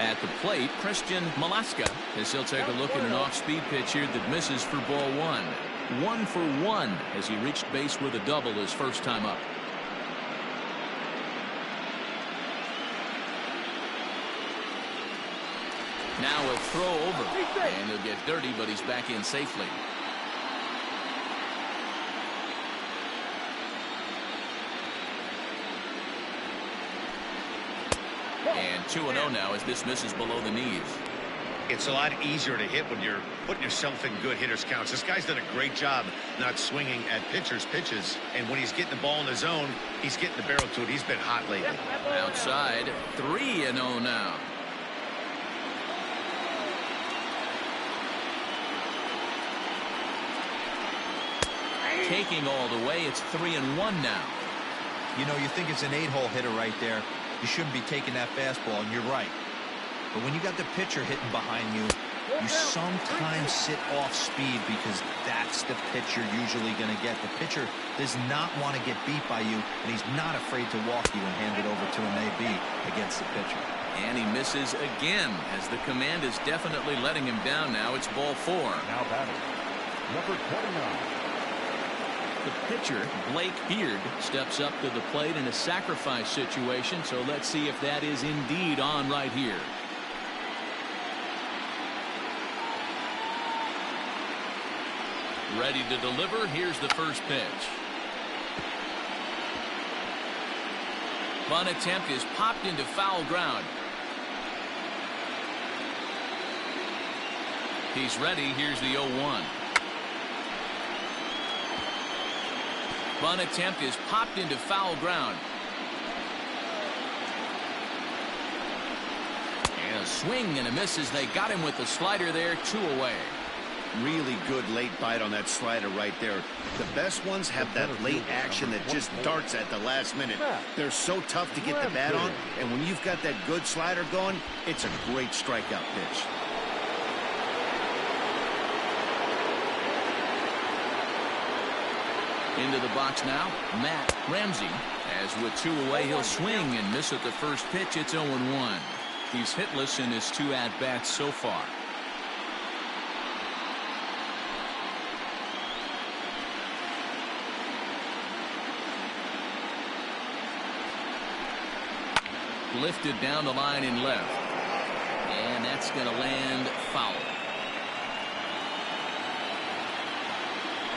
At the plate, Christian Malaska, as he'll take a look at an off-speed pitch here that misses for ball 1. 1 for 1 as he reached base with a double his first time up. Now a throw over, and he'll get dirty, but he's back in safely. And 2-0 now as this misses below the knees. It's a lot easier to hit when you're putting yourself in good hitters counts. This guy's done a great job not swinging at pitchers' pitches. And when he's getting the ball in the zone, he's getting the barrel to it. He's been hot lately. Outside, 3-0 now. taking all the way. It's 3-1 now. You know, you think it's an 8-hole hitter right there. You shouldn't be taking that fastball, and you're right. But when you got the pitcher hitting behind you, you sometimes sit off speed because that's the pitch you're usually going to get. The pitcher does not want to get beat by you, and he's not afraid to walk you and hand it over to an AB against the pitcher. And he misses again, as the command is definitely letting him down now. It's ball 4. Now batting, number 29. The pitcher, Blake Beard, steps up to the plate in a sacrifice situation, so let's see if that is indeed on right here. Ready to deliver. Here's the first pitch. Bunt attempt is popped into foul ground. He's ready. Here's the 0-1. Bunt attempt is popped into foul ground. And a swing and a miss as they got him with the slider there. 2 away. Really good late bite on that slider right there. The best ones have that late action that just darts at the last minute. They're so tough to get the bat on, and when you've got that good slider going, it's a great strikeout pitch. Into the box now, Matt Ramsey. As with 2 away, he'll swing and miss at the first pitch. It's 0-1. He's hitless in his 2 at-bats so far. Lifted down the line in left. And that's going to land foul.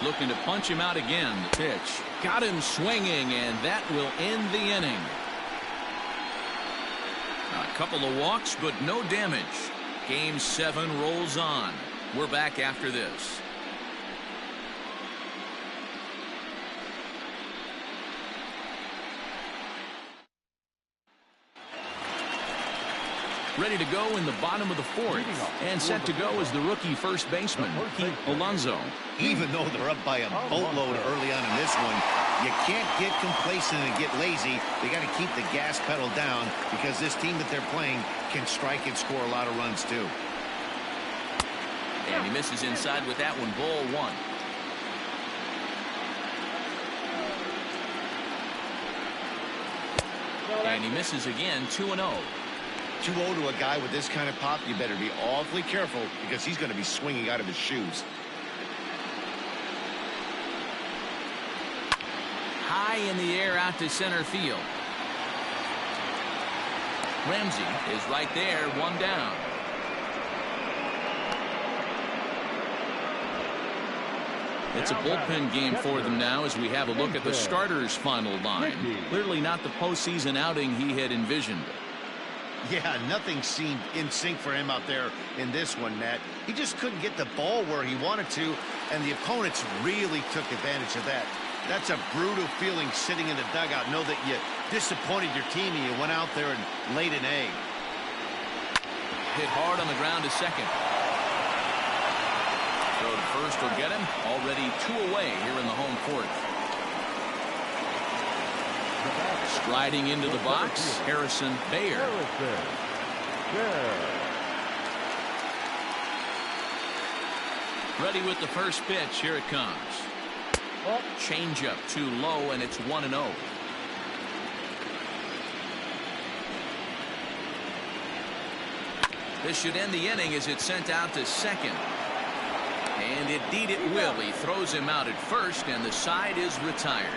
Looking to punch him out again. The pitch got him swinging, and that will end the inning. A couple of walks, but no damage. Game 7 rolls on. We're back after this. Ready to go in the bottom of the 4th. And set to go is the rookie first baseman, Pete Alonso. Even though they're up by a boatload early on in this one, you can't get complacent and get lazy. They got to keep the gas pedal down because this team that they're playing can strike and score a lot of runs too. And he misses inside with that one. Ball 1. And he misses again. 2-0. 2-0 to a guy with this kind of pop, you better be awfully careful because he's going to be swinging out of his shoes. High in the air out to center field. Ramsey is right there. 1 down. It's a bullpen game for them now as we have a look at the starters' final line. Clearly not the postseason outing he had envisioned. Yeah, nothing seemed in sync for him out there in this one, Matt. He just couldn't get the ball where he wanted to, and the opponents really took advantage of that. That's a brutal feeling sitting in the dugout. Know that you disappointed your team and you went out there and laid an egg. Hit hard on the ground to second. Throw to first will get him. Already 2 away here in the home 4th. Striding into the box, Harrison Baer. Ready with the first pitch. Here it comes. Changeup too low, and it's 1-0. This should end the inning as it's sent out to second. And indeed it will. He throws him out at first, and the side is retired.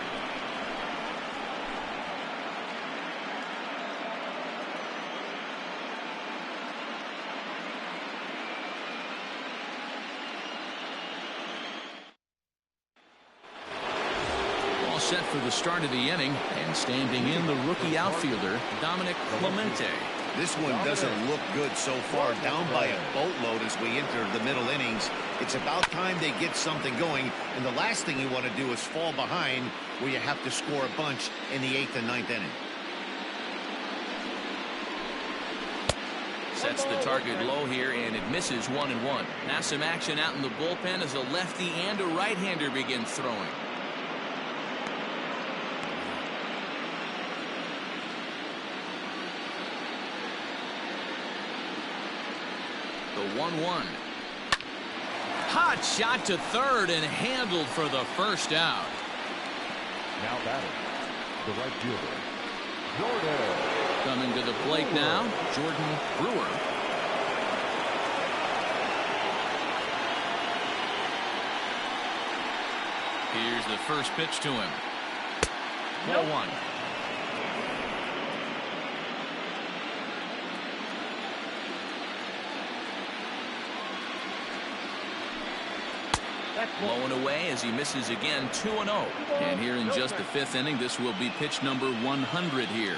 Set for the start of the inning, and standing in the rookie outfielder Dominic Clemente. This one doesn't look good so far. Down by a boatload as we enter the middle innings. It's about time they get something going, and the last thing you want to do is fall behind where you have to score a bunch in the 8th and 9th inning. Sets the target low here, and it misses. 1-1. Now some action out in the bullpen as a lefty and a right-hander begin throwing. The 1-1. Hot shot to third and handled for the first out. Now batting, the right fielder, Jordan. Coming to the plate now, Jordan Brewer. Here's the first pitch to him. Ball one. Blowing away as he misses again. 2-0. And here in just the 5th inning, this will be pitch number 100 here.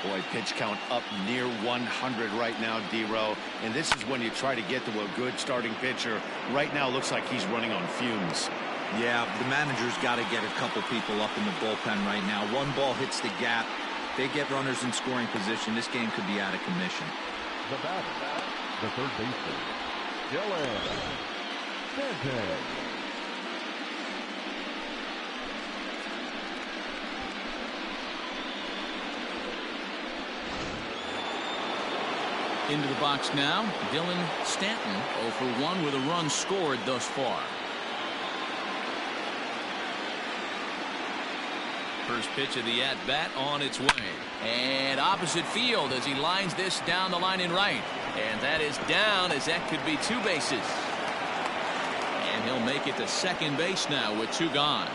Boy, pitch count up near 100 right now, D-Row. And this is when you try to get to a good starting pitcher. Right now, looks like he's running on fumes. Yeah, the manager's got to get a couple people up in the bullpen right now. One ball hits the gap. They get runners in scoring position. This game could be out of commission. The batter, the third baseman, Dylan Stanton. Into the box now, Dylan Stanton 0 for 1 with a run scored thus far. First pitch of the at-bat on its way. And opposite field as he lines this down the line in right. And that is down as that could be 2 bases. And he'll make it to second base now with 2 gone.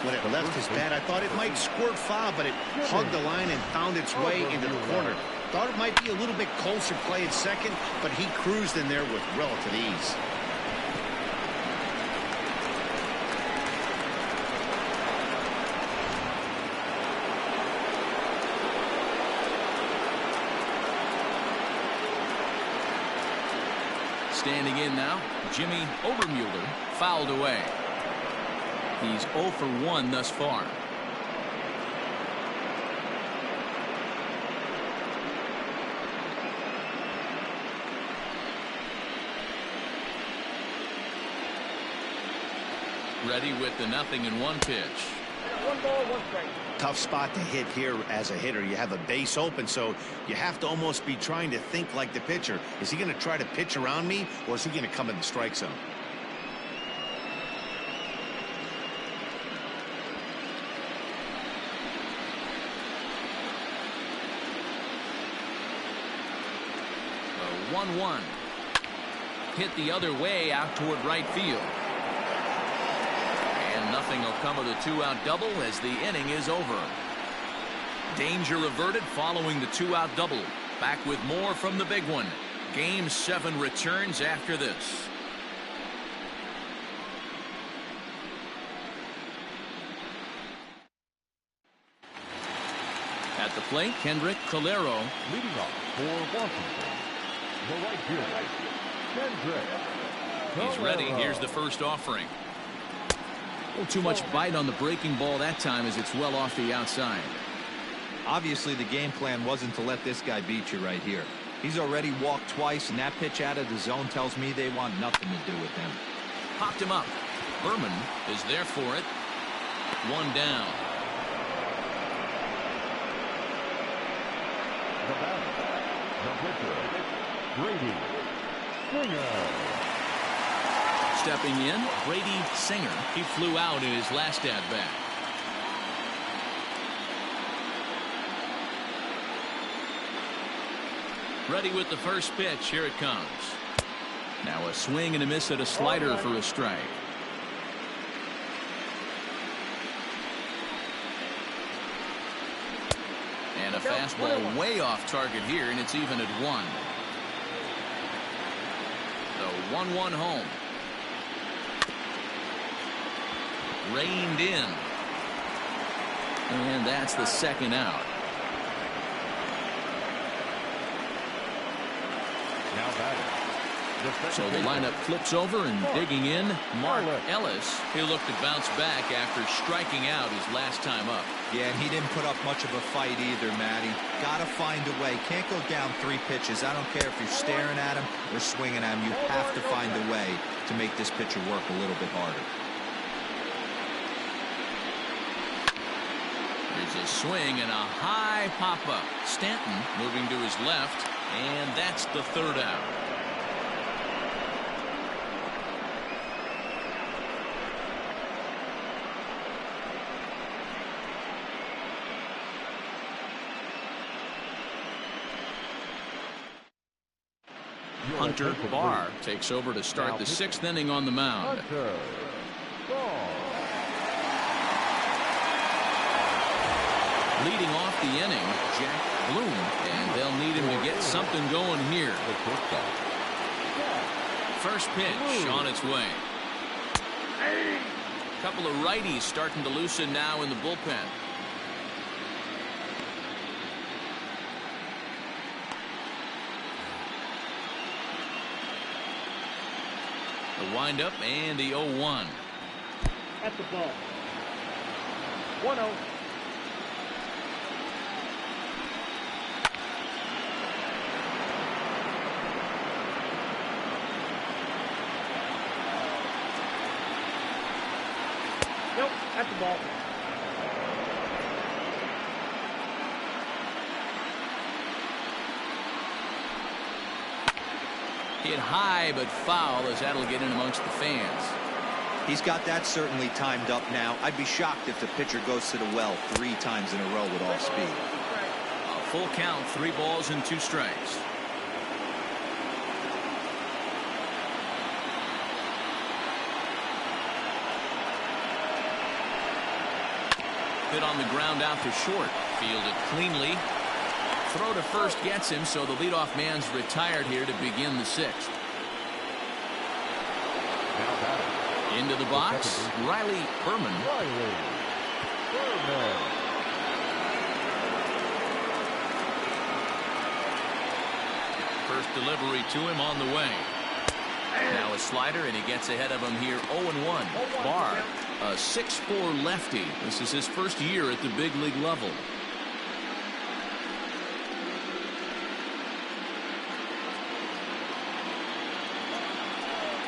When it left his bat, I thought it might squirt foul, but it hugged the line and found its way into the corner. Thought it might be a little bit closer play at second, but he cruised in there with relative ease. Standing in now, Jimmy Obermuller fouled away. He's 0 for 1 thus far. Ready with the 0-1 pitch. 1 ball, 1 strike. Tough spot to hit here as a hitter. You have a base open, so you have to almost be trying to think like the pitcher. Is he going to try to pitch around me, or is he going to come in the strike zone? The 1-1. Hit the other way out toward right field. Nothing will come of the 2-out double as the inning is over. Danger averted following the 2-out double. Back with more from the big one. Game 7 returns after this. At the plate, Kendrick Calero. Leading off for Washington, the right fielder, Kendrick. He's ready. Here's the first offering. Too much bite on the breaking ball that time as it's well off the outside. Obviously, the game plan wasn't to let this guy beat you right here. He's already walked twice, and that pitch out of the zone tells me they want nothing to do with him. Popped him up. Berman is there for it. 1 down. The batter, the pitcher, Brady Singer. Stepping in, Brady Singer. He flew out in his last at-bat. Ready with the first pitch. Here it comes. Now a swing and a miss at a slider for a strike. And a fastball way off target here, and it's even at 1. The 1-1 home. Reined in. And that's the second out. Now batting. So the lineup flips over and digging in, Mark Ellis. He'll look to bounce back after striking out his last time up. Yeah, and he didn't put up much of a fight either, Matty. Got to find a way. Can't go down 3 pitches. I don't care if you're staring at him or swinging at him. You have to find a way to make this pitcher work a little bit harder. There's a swing and a high pop-up. Stanton moving to his left, and that's the 3rd out. Hunter Barr takes over to start the 6th inning on the mound. Leading off the inning, Jack Bloom, and they'll need him to get something going here. First pitch on its way. A couple of righties starting to loosen now in the bullpen. The windup and the 0-1. At the ball. 1-0. Nope, at the ball. Hit high but foul as that'll get in amongst the fans. He's got that certainly timed up now. I'd be shocked if the pitcher goes to the well 3 times in a row with all speed. A full count, 3 balls and 2 strikes. Hit on the ground out to short. Fielded cleanly. Throw to first gets him, so the leadoff man's retired here to begin the 6th. Into the box, Riley Berman. First delivery to him on the way. Now a slider, and he gets ahead of him here. 0-1. Barr, a 6'4" lefty. This is his first year at the big league level.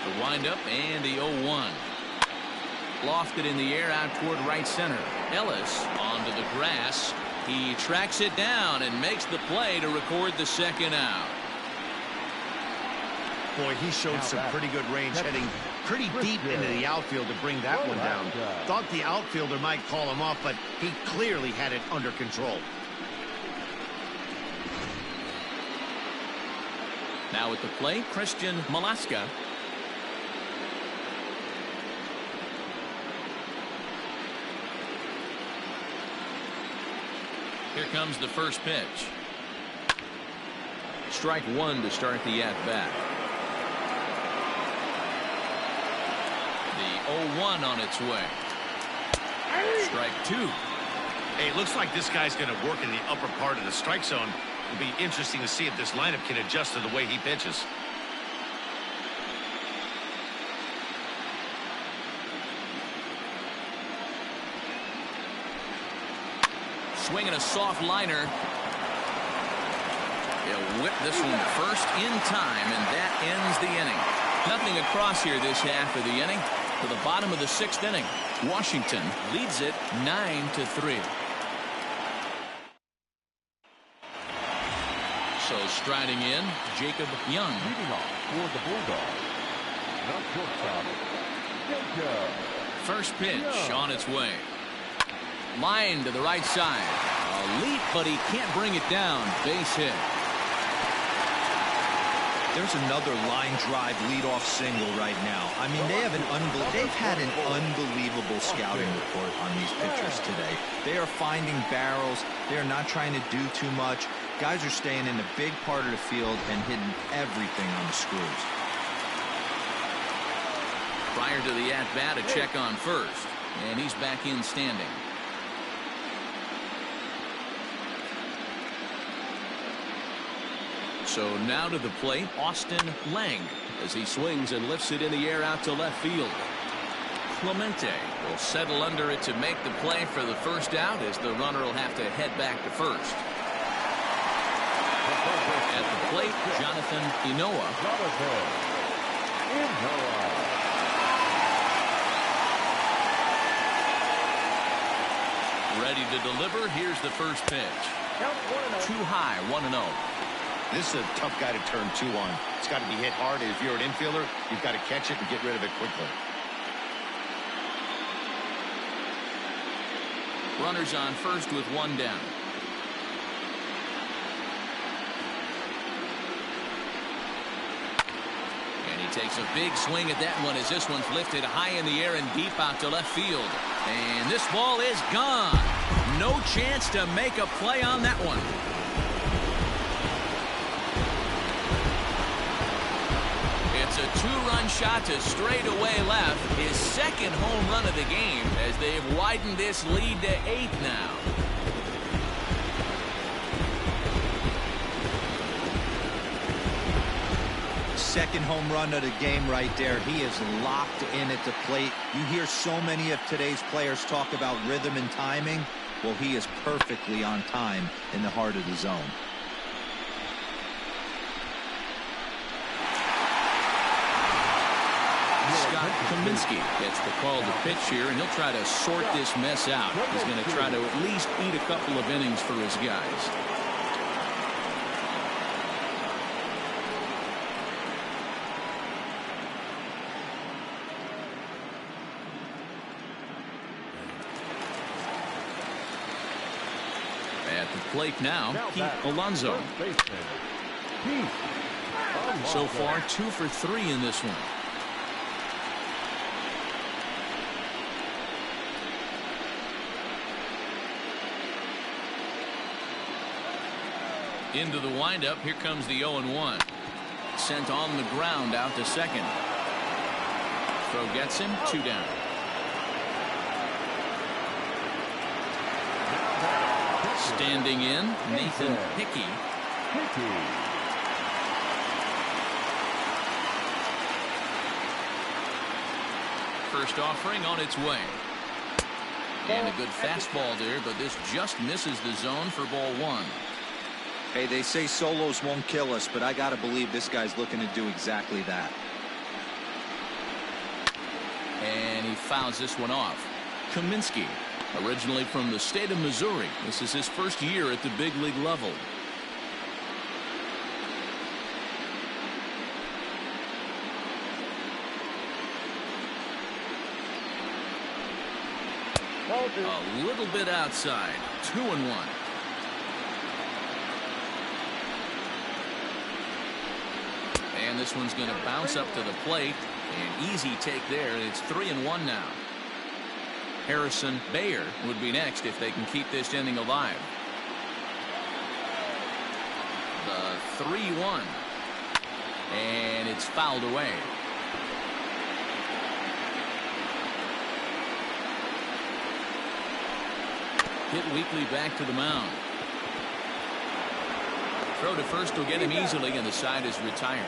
The windup and the 0-1. Lofted in the air out toward right center. Ellis onto the grass. He tracks it down and makes the play to record the 2nd out. Boy, he showed some pretty good range, heading pretty deep into the outfield to bring that one down. Thought the outfielder might call him off, but he clearly had it under control. Now at the plate, Christian Malaska. Here comes the first pitch. Strike 1 to start the at-bat. The 0-1 on its way. Strike 2. Hey, it looks like this guy's going to work in the upper part of the strike zone. It'll be interesting to see if this lineup can adjust to the way he pitches. Swinging a soft liner. He'll whip this one first in time, and that ends the inning. Nothing across here this half of the inning. To the bottom of the 6th inning. Washington leads it 9-3. So striding in, Jacob Young. Leading off for the Bulldogs. Not shortstop. Jacob. First pitch on its way. Line to the right side. A leap, but he can't bring it down. Base hit. There's another line drive leadoff single right now. I mean, they've had an unbelievable scouting report on these pitchers today. They are finding barrels. They are not trying to do too much. Guys are staying in the big part of the field and hitting everything on the screws. Prior to the at-bat, a check on first. And he's back in standing. So now to the plate, Austin Lang, as he swings and lifts it in the air out to left field. Clemente will settle under it to make the play for the first out, as the runner will have to head back to first. At the plate, Jonathan Inoa. Ready to deliver. Here's the first pitch. Too high, 1-0. This is a tough guy to turn 2 on. It's got to be hit hard. If you're an infielder, you've got to catch it and get rid of it quickly. Runners on first with 1 down. takes a big swing at that one as this one's lifted high in the air and deep out to left field. And this ball is gone. No chance to make a play on that one. It's a two-run shot to straightaway left. His second home run of the game as they've widened this lead to 8 now. Second home run of the game right there. He is locked in at the plate. You hear so many of today's players talk about rhythm and timing. Well, he is perfectly on time in the heart of the zone. Scott Kaminsky gets the call to pitch here, and he'll try to sort this mess out. He's going to try to at least eat a couple of innings for his guys. At the plate now, Pete Alonso. So far, 2 for 3 in this one. Into the windup. Here comes the 0-1. Sent on the ground out to second. Throw gets him. 2 down. Standing in, Nathan Hickey. First offering on its way. And a good fastball there, but this just misses the zone for ball 1. Hey, they say solos won't kill us, but I got to believe this guy's looking to do exactly that. And he fouls this one off. Kaminsky, originally from the state of Missouri. This is his first year at the big league level. A little bit outside. 2-1. And this one's going to bounce up to the plate. An easy take there. It's 3-1 now. Harrison Bayer would be next if they can keep this inning alive. The 3-1. And it's fouled away. Hit weakly back to the mound. Throw to first will get him easily, and the side is retired.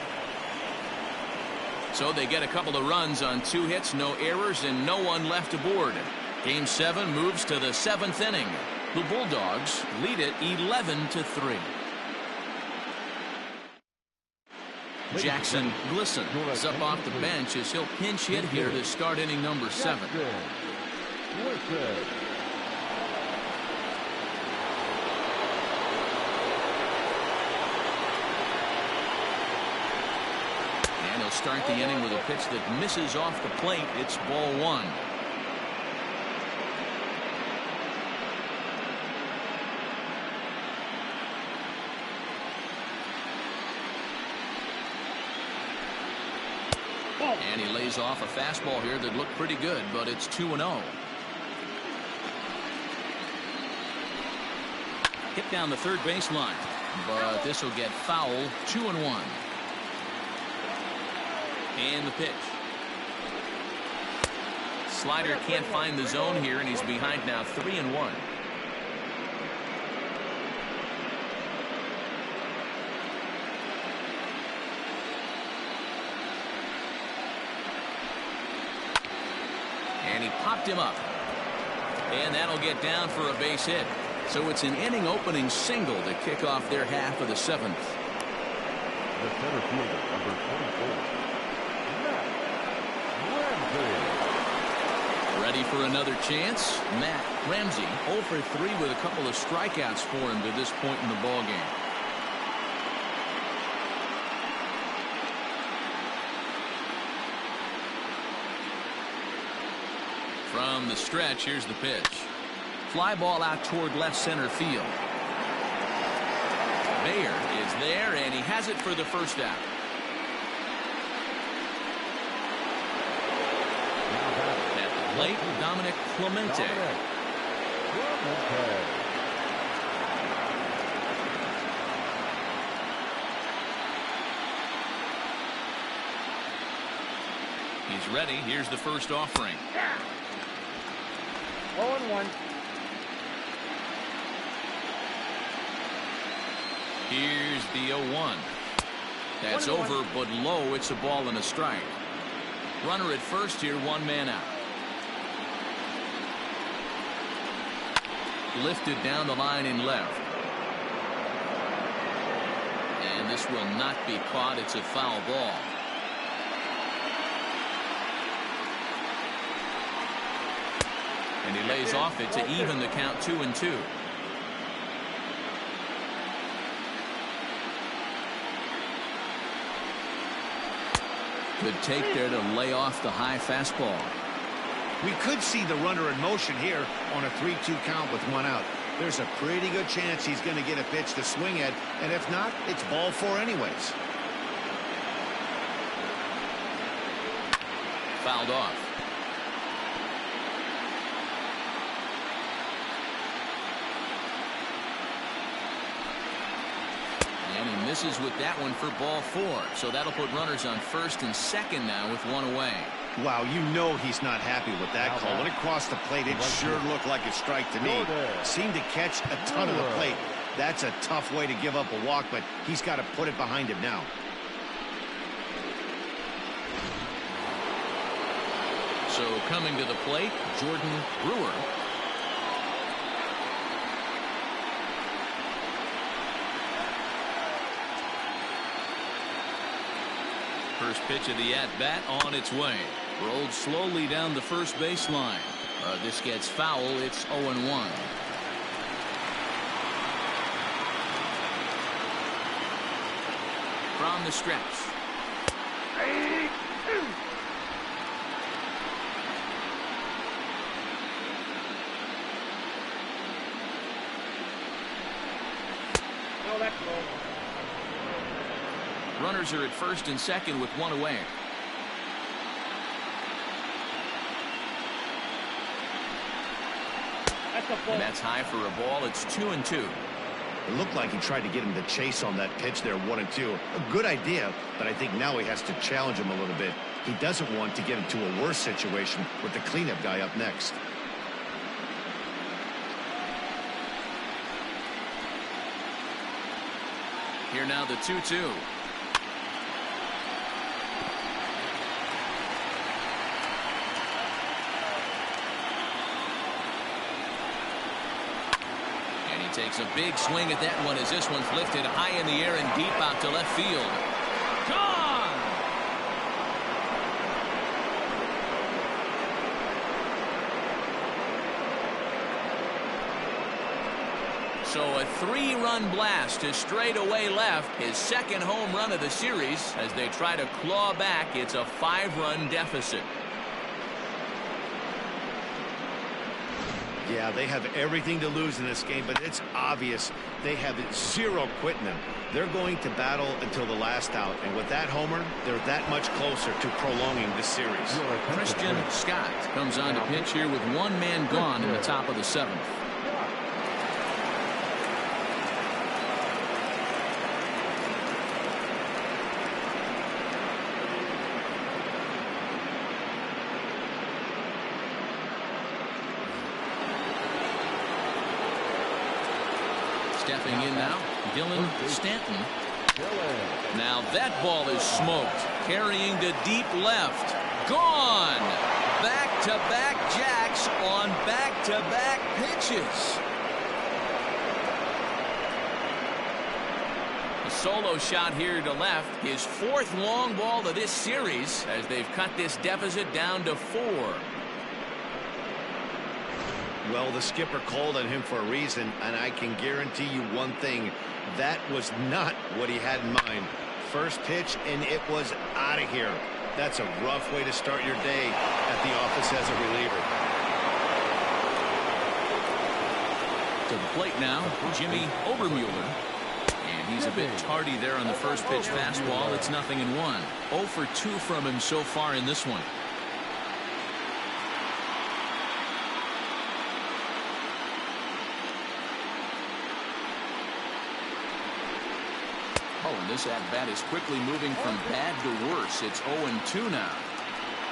So they get a couple of runs on 2 hits, no errors, and no one left aboard. Game 7 moves to the 7th inning. The Bulldogs lead it 11-3. Jackson Glisson is up off the bench as he'll pinch hit here to start inning number 7. And he'll start the inning with a pitch that misses off the plate. It's ball 1. And he lays off a fastball here that looked pretty good, but it's 2-0. Hit down the third baseline, but this will get foul. 2-1. And the pitch. Slider can't find the zone here, and he's behind now. 3-1. And he popped him up. And that'll get down for a base hit. So it's an inning opening single to kick off their half of the 7th. The center fielder, number 24. Ready for another chance? Matt Ramsey 0 for 3 with a couple of strikeouts for him to this point in the ball game. From the stretch, here's the pitch. Fly ball out toward left center field. Bayer is there, and he has it for the first out. plate, Dominic Clemente. He's ready. Here's the first offering. 0-1. Here's the 0-1. That's over, but low. It's a ball and a strike. Runner at first here, one man out. Lifted down the line in left. And this will not be caught. It's a foul ball. And he lays off it to even the count 2-2. Good take there to lay off the high fastball. We could see the runner in motion here on a 3-2 count with one out. There's a pretty good chance he's going to get a pitch to swing at, and if not, it's ball 4 anyways. Fouled off. And he misses with that one for ball 4. So that'll put runners on first and second now with one away. Wow, you know he's not happy with that call. When it crossed the plate, it sure looked like a strike to me. Seemed to catch a ton of the plate. That's a tough way to give up a walk, but he's got to put it behind him now. So coming to the plate, Jordan Brewer. First pitch of the at-bat on its way. Rolled slowly down the first baseline. This gets foul. It's 0-1. From the stretch. Oh, that's low. Runners are at first and second with one away. And that's high for a ball. It's 2-2. It looked like he tried to get him to chase on that pitch there, 1-2. A good idea, but I think now he has to challenge him a little bit. He doesn't want to get into a worse situation with the cleanup guy up next. Here now the 2-2. Takes a big swing at that one as this one's lifted high in the air and deep out to left field. Gone! So a 3-run blast to straightaway left, his second home run of the series as they try to claw back. It's a 5-run deficit. Yeah, they have everything to lose in this game, but it's obvious they have zero quitting them. They're going to battle until the last out, and with that homer, they're that much closer to prolonging this series. Christian Scott comes on to pitch here with one man gone in the top of the 7th. Stepping in now, Dylan Stanton. Now that ball is smoked. Carrying to deep left. Gone! Back-to-back jacks on back-to-back pitches. A solo shot here to left. His 4th long ball of this series as they've cut this deficit down to 4. Well, the skipper called on him for a reason, and I can guarantee you one thing. That was not what he had in mind. First pitch, and it was out of here. That's a rough way to start your day at the office as a reliever. To the plate now, Jimmy Obermueller. And he's a bit tardy there on the first pitch fastball. It's 0-1. 0 for 2 from him so far in this one. Oh, and this at-bat is quickly moving from bad to worse. It's 0-2 now.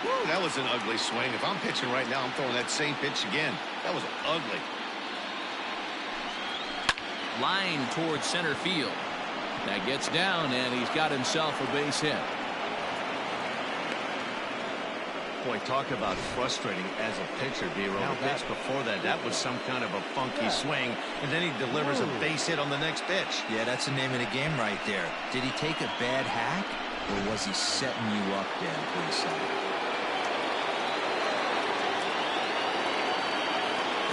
Woo, that was an ugly swing. If I'm pitching right now, I'm throwing that same pitch again. That was ugly. Line towards center field. That gets down, and he's got himself a base hit. Boy, talk about frustrating as a pitcher, D-Roll. The pitch before that, that was some kind of a funky swing, and then he delivers a base hit on the next pitch. Yeah, that's the name of the game right there. Did he take a bad hack, or was he setting you up there, please?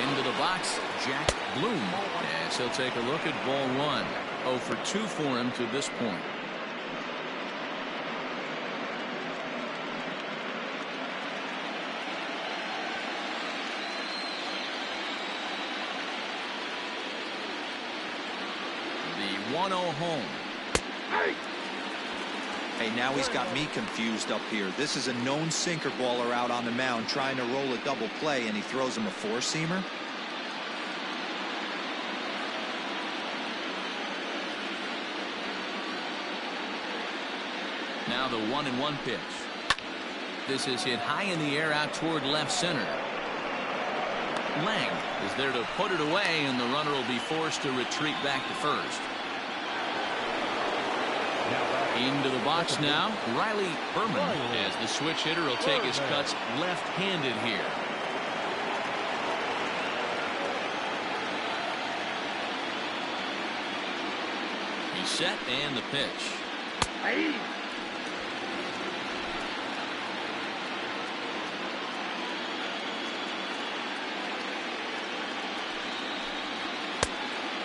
Into the box, Jack Bloom. As he'll take a look at ball one. 0 for 2 for him to this point. The 1-0 home. Hey, now he's got me confused up here. This is a known sinker baller out on the mound trying to roll a double play, and he throws him a four-seamer. Now the 1-1 pitch. This is hit high in the air out toward left center. Lang is there to put it away, and the runner will be forced to retreat back to first. Into the box now, Riley Berman, as the switch hitter will take his cuts left-handed here. He's set, and the pitch.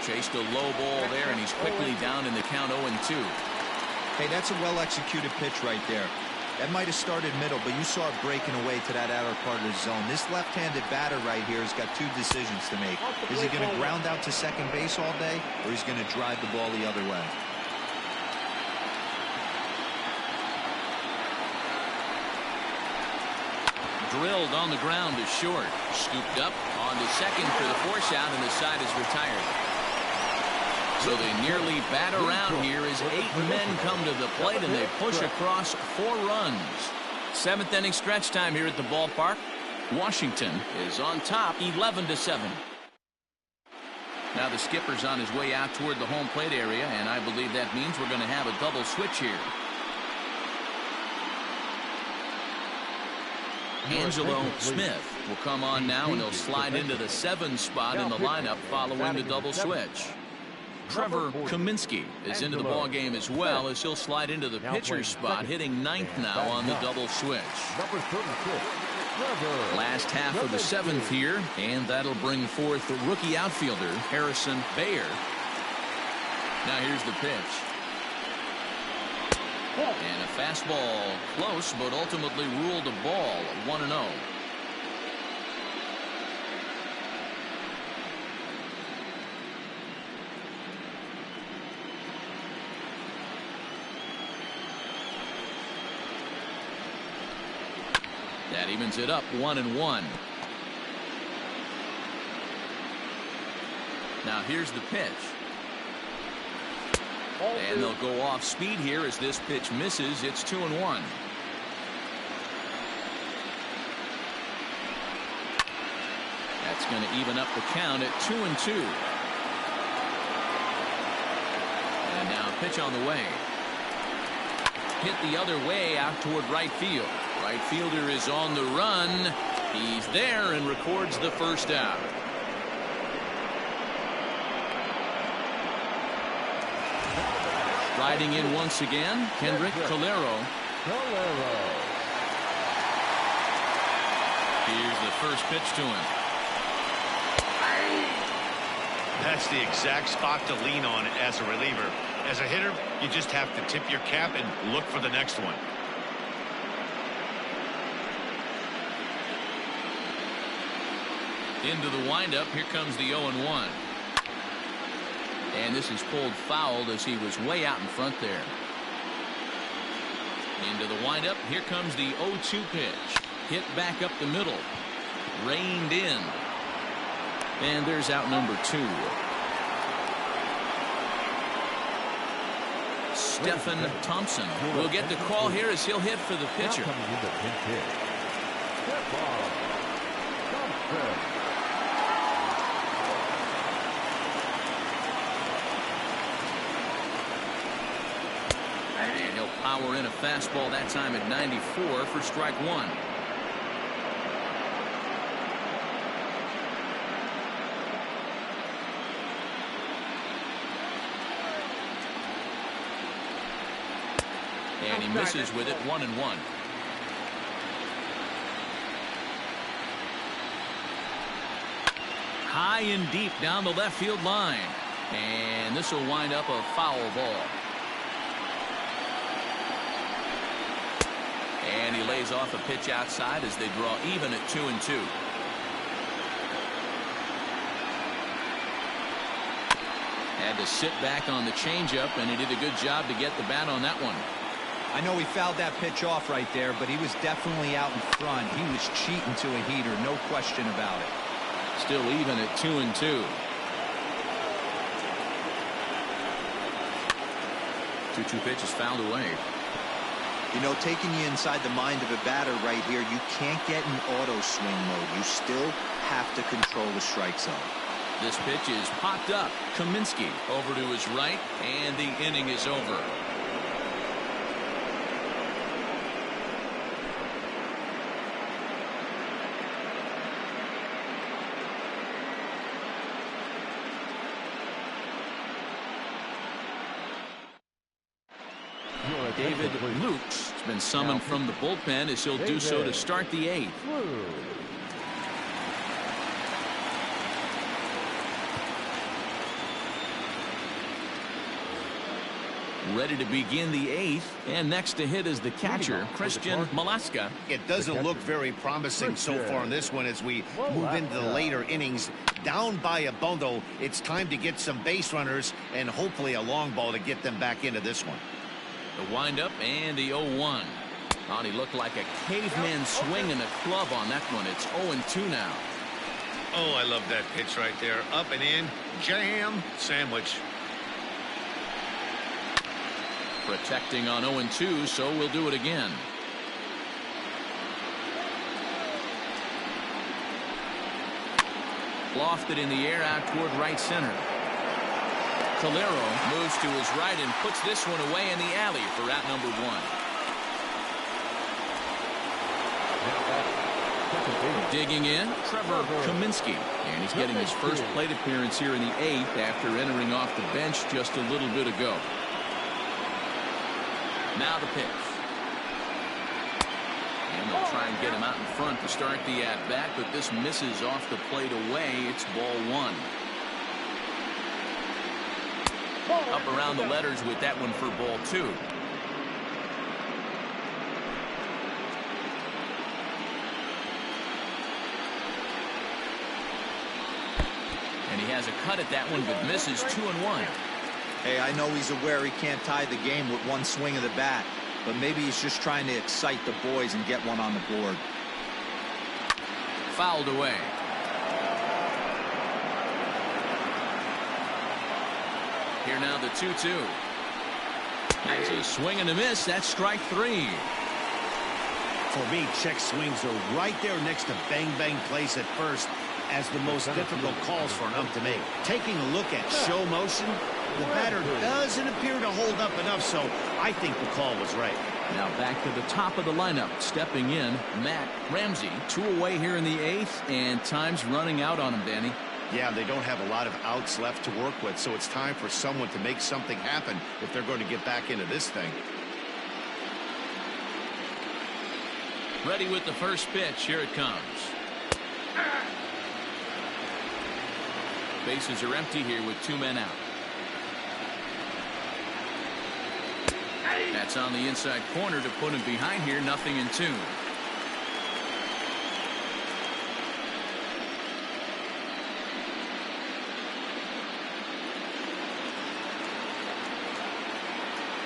Chased a low ball there, and he's quickly down in the count 0-2. Hey, that's a well-executed pitch right there. That might have started middle, but you saw it breaking away to that outer part of the zone. This left-handed batter right here has got two decisions to make. Is he going to ground out to second base all day, or he's going to drive the ball the other way? Drilled on the ground to short. Scooped up on the second for the force out, and the side is retired. So they nearly bat around here as 8 men come to the plate, and they push across 4 runs. 7th inning stretch time here at the ballpark. Washington is on top 11-7. Now the skipper's on his way out toward the home plate area, and I believe that means we're going to have a double switch here. Angelo Smith will come on now, and he'll slide into the 7 spot in the lineup following the double switch. Trevor Kaminsky is into the ball game as well, as he'll slide into the pitcher's spot, hitting 9th now on the double switch. Last half of the 7th here, and that'll bring forth the rookie outfielder Harrison Baer. Now here's the pitch. And a fastball close, but ultimately ruled a ball. 1-0. That evens it up 1-1. Now here's the pitch. And they'll go off speed here as this pitch misses. It's 2-1. That's going to even up the count at 2-2. And now a pitch on the way. Hit the other way out toward right field. Right fielder is on the run. He's there and records the first out. Riding in once again, Kendrick Calero. Here's the first pitch to him. That's the exact spot to lean on as a reliever. As a hitter, you just have to tip your cap and look for the next one. Into the windup, here comes the 0-1. And this is pulled foul as he was way out in front there. Into the windup, here comes the 0-2 pitch. Hit back up the middle. Reined in. And there's out number 2. Stephen Thompson will get the call here as he'll hit for the pitcher. Now coming in the pinch hit. Stephen Thompson. And he'll power in a fastball that time at 94 for strike one. And he misses with it, 1-1. High and deep down the left field line. And this will wind up a foul ball. And he lays off a pitch outside as they draw even at 2-2. Had to sit back on the changeup, and he did a good job to get the bat on that one. I know he fouled that pitch off right there, but he was definitely out in front. He was cheating to a heater, no question about it. Still even at 2-2. 2-2 pitch is fouled away. You know, taking you inside the mind of a batter right here, you can't get in auto swing mode. You still have to control the strike zone. This pitch is popped up. Kaminsky over to his right, and the inning is over. David Luke's been summoned from the bullpen as he'll do so to start the eighth. Ready to begin the eighth, and next to hit is the catcher, Christian Malaska. It doesn't look very promising so far in this one as we move into the later innings. Down by a bundle, it's time to get some base runners and hopefully a long ball to get them back into this one. The windup and the 0-1. Oh, he looked like a caveman swinging a club on that one. It's 0-2 now. Oh, I love that pitch right there. Up and in, jam, sandwich. Protecting on 0-2, so we'll do it again. Lofted in the air out toward right center. Calero moves to his right and puts this one away in the alley for out number one. Digging in, Trevor Kaminsky. And he's getting his first plate appearance here in the eighth after entering off the bench just a little bit ago. Now the pitch. And they'll try and get him out in front to start the at-bat, but this misses off the plate away. It's ball one. Up around the letters with that one for ball two. And he has a cut at that one, but misses 2-1. Hey, I know he's aware he can't tie the game with one swing of the bat, but maybe he's just trying to excite the boys and get one on the board. Fouled away. Here now the 2-2. That's a swing and a miss. That's strike three. For me, check swings are right there next to bang-bang plays at first as the most difficult calls for an ump to make. Taking a look at show motion, the batter doesn't appear to hold up enough, so I think the call was right. Now back to the top of the lineup. Stepping in, Matt Ramsey. 2 away here in the eighth, and time's running out on him, Danny. Yeah, they don't have a lot of outs left to work with, so it's time for someone to make something happen if they're going to get back into this thing. Ready with the first pitch. Here it comes. Bases are empty here with 2 men out. That's on the inside corner to put him behind here. 0-2.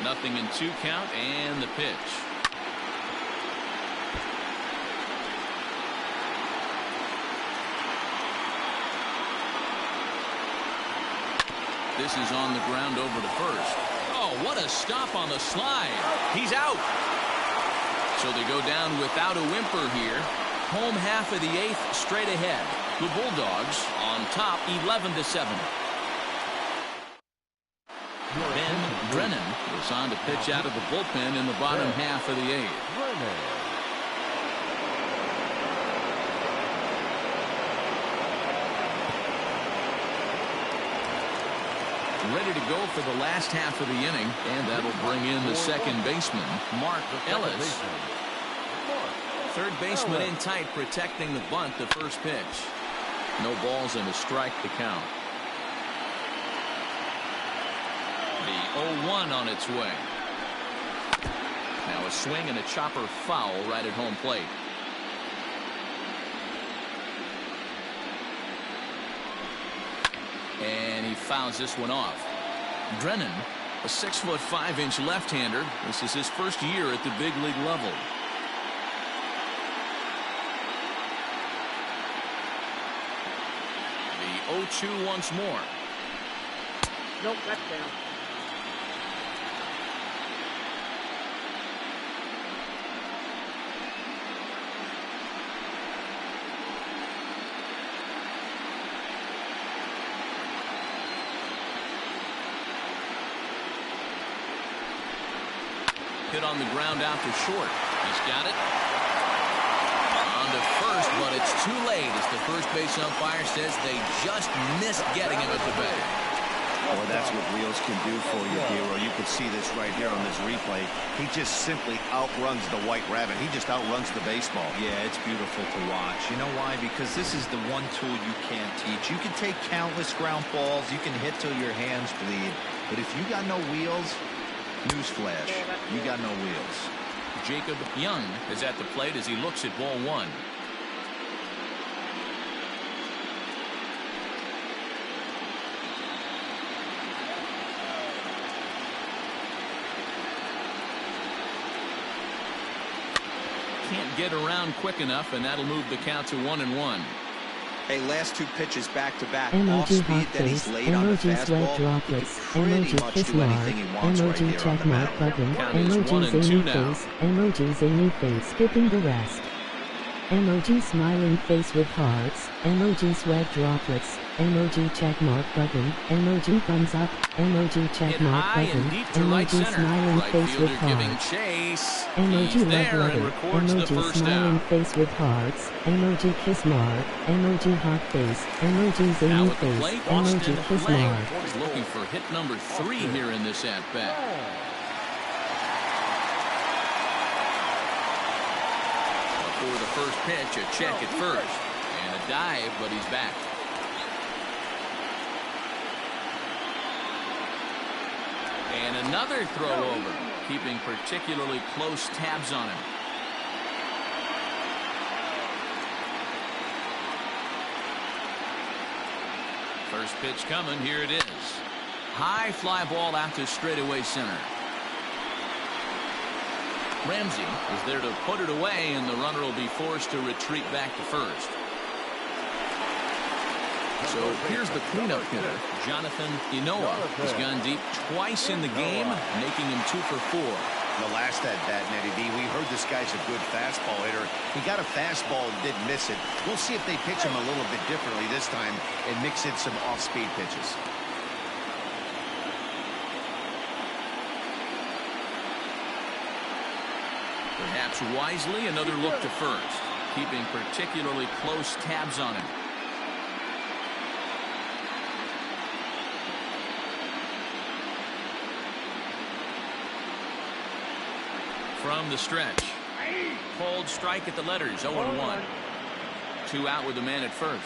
Nothing in 2 count, and the pitch. This is on the ground over to first. Oh, Oh, what a stop on the slide. He's out. So they go down without a whimper here. Home half of the 8th straight ahead. The Bulldogs on top 11-7. Ben Brennan was on to pitch out of the bullpen in the bottom half of the 8th. Ready to go for the last half of the inning, and that'll bring in the second baseman, Mark Ellis. Third baseman in tight, protecting the bunt, the first pitch. No balls and a strike to count. The 0-1 on its way. Now a swing and a chopper foul right at home plate. And he fouls this one off. Brennan, a 6'5" left-hander. This is his first year at the big league level. The 0-2 once more. Nope, that's down. Hit on the ground out to short. He's got it. On to first, but it's too late as the first base umpire says they just missed getting him at the bag. Well, that's what wheels can do for you, Hero. You can see this right here on this replay. He just simply outruns the white rabbit. He just outruns the baseball. Yeah, it's beautiful to watch. You know why? Because this is the one tool you can't teach. You can take countless ground balls. You can hit till your hands bleed. But if you got no wheels, newsflash, you got no wheels. Jacob Young is at the plate as he looks at ball one. Can't get around quick enough, and that'll move the count to 1-1. Hey, last two pitches back-to-back. Off Emoji speed hot that he's face, laid on the emoji sweat fastball. droplets, He can pretty emoji much kiss do mark, anything he wants right emoji there on check the mark mound. button, Count is 1 emoji and 2 zany now. face, emoji zany face skipping the rest. Emoji smiling face with hearts, emoji sweat droplets, emoji check mark button, emoji thumbs up, emoji check Hit mark high button, and deep to right emoji center. smiling Right face with fielder giving hearts. chase. Emoji He's love there and letter, records the emoji first smiling down. face with hearts, emoji kiss mark, emoji hot face, emoji Now zany at the face, plate, emoji Austin kiss Lang mark. is looking for hit number 3 here in this at-bat. For the first pitch, a check at first. And a dive, but he's back. And another throw over, keeping particularly close tabs on him. First pitch coming. Here it is. High fly ball out to straightaway center. Ramsey is there to put it away, and the runner will be forced to retreat back to first. So here's the cleanup hitter. Jonathan Inoa has gone deep twice in the game, making him 2 for 4. The last at-bat, Nettie B, we heard this guy's a good fastball hitter. He got a fastball and did miss it. We'll see if they pitch him a little bit differently this time and mix in some off-speed pitches. Perhaps wisely, another look to first, keeping particularly close tabs on him. From the stretch. Cold strike at the letters, 0-1. 2 out with the man at first.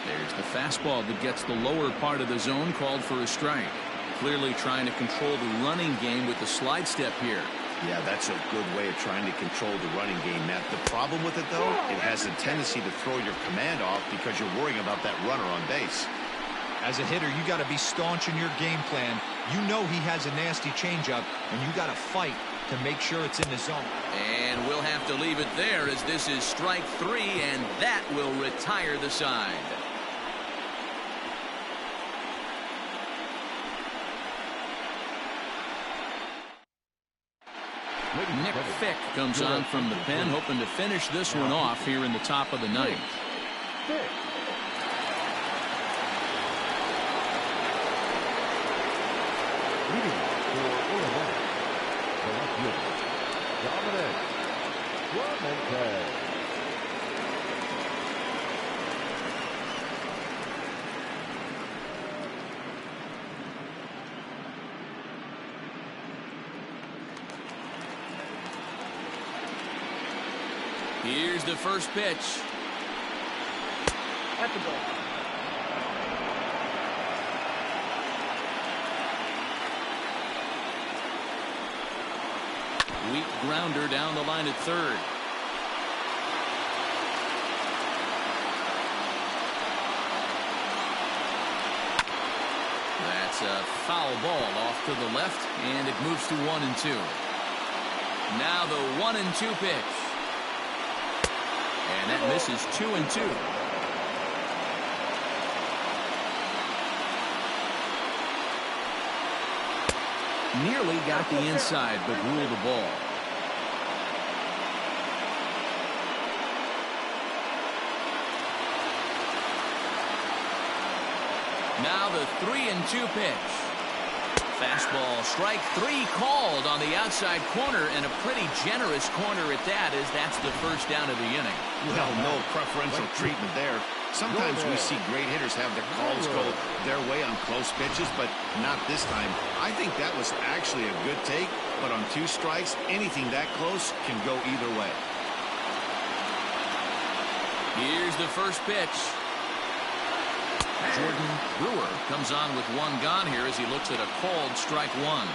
There's the fastball that gets the lower part of the zone, called for a strike. Clearly trying to control the running game with the slide step here. Yeah, that's a good way of trying to control the running game, Matt. The problem with it, though, it has a tendency to throw your command off because you're worrying about that runner on base. As a hitter, you got to be staunch in your game plan. You know he has a nasty changeup, and you got to fight to make sure it's in the zone. And we'll have to leave it there, as this is strike 3, and that will retire the side. Nick Fick comes on from the pen, hoping to finish this one off here in the top of the ninth. Leading for Illinois, the left fielder, Dominic Clemente. Here's the first pitch. That's the ball. Weak grounder down the line at third. That's a foul ball off to the left, and it moves to 1-2. Now the 1-2 pitch. And that misses 2-2. Nearly got the inside, but ruled the ball. Now the 3-2 pitch. Fastball, strike three called on the outside corner, and a pretty generous corner at that, as that's the first down of the inning. Well, no preferential treatment there. Sometimes we see great hitters have their calls go their way on close pitches, but not this time. I think that was actually a good take, but on 2 strikes, anything that close can go either way. Here's the first pitch. Jordan Brewer comes on with one gone here as he looks at a called strike one.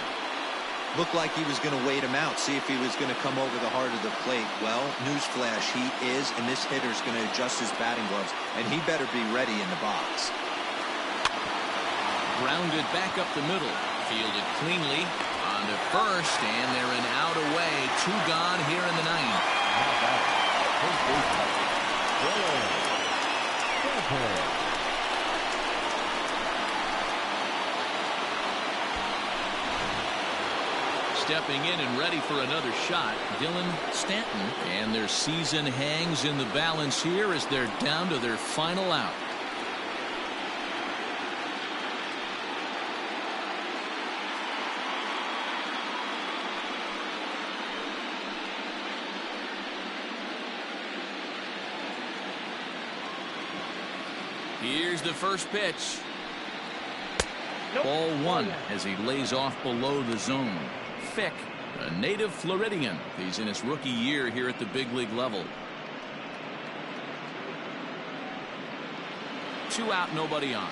Looked like he was going to wait him out, see if he was going to come over the heart of the plate. Well, newsflash, he is, and this hitter's going to adjust his batting gloves, and he better be ready in the box. Grounded back up the middle. Fielded cleanly on to first, and they're an out away. 2 gone here in the ninth. Stepping in and ready for another shot, Dylan Stanton, and their season hangs in the balance here as they're down to their final out. Here's the first pitch. Ball one as he lays off below the zone. Fick, a native Floridian. He's in his rookie year here at the big league level. 2 out, nobody on.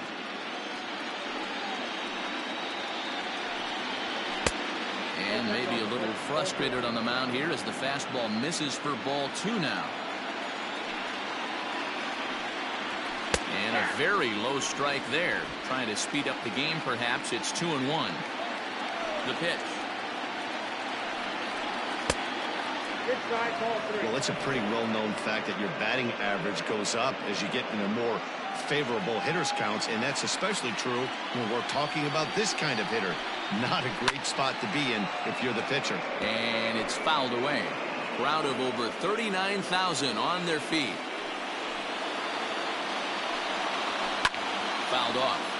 And maybe a little frustrated on the mound here as the fastball misses for ball 2 now. And a very low strike there. Trying to speed up the game, perhaps. It's 2-1. The pitch. Well, it's a pretty well-known fact that your batting average goes up as you get into more favorable hitters counts, and that's especially true when we're talking about this kind of hitter. Not a great spot to be in if you're the pitcher. And it's fouled away. Crowd of over 39,000 on their feet. Fouled off.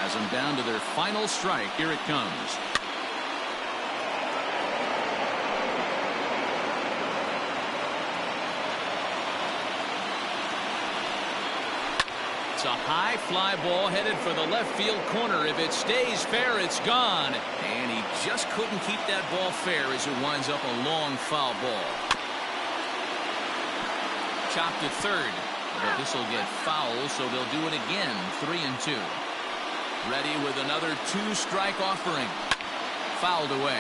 Has them down to their final strike. Here it comes. It's a high fly ball headed for the left field corner. If it stays fair, it's gone. And he just couldn't keep that ball fair as it winds up a long foul ball. Chopped at third, but this will get foul, so they'll do it again. 3-2. Ready with another 2-strike offering. Fouled away.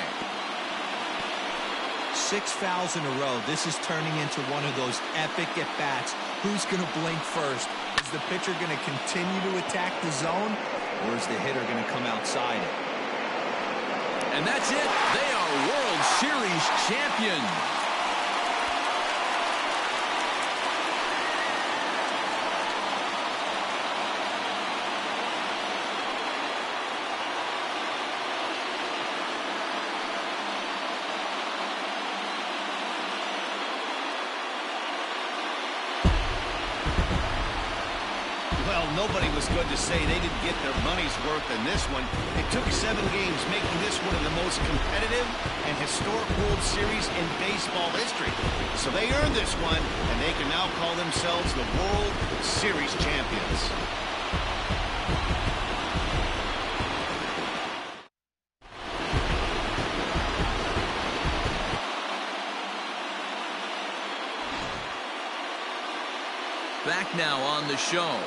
6 fouls in a row. This is turning into one of those epic at-bats. Who's going to blink first? Is the pitcher going to continue to attack the zone, or is the hitter going to come outside it? And that's it. They are World Series champions. Well, nobody was good to say they didn't get their money's worth in this one. It took 7 games, making this one of the most competitive and historic World Series in baseball history. So they earned this one, and they can now call themselves the World Series champions. Back now on the show.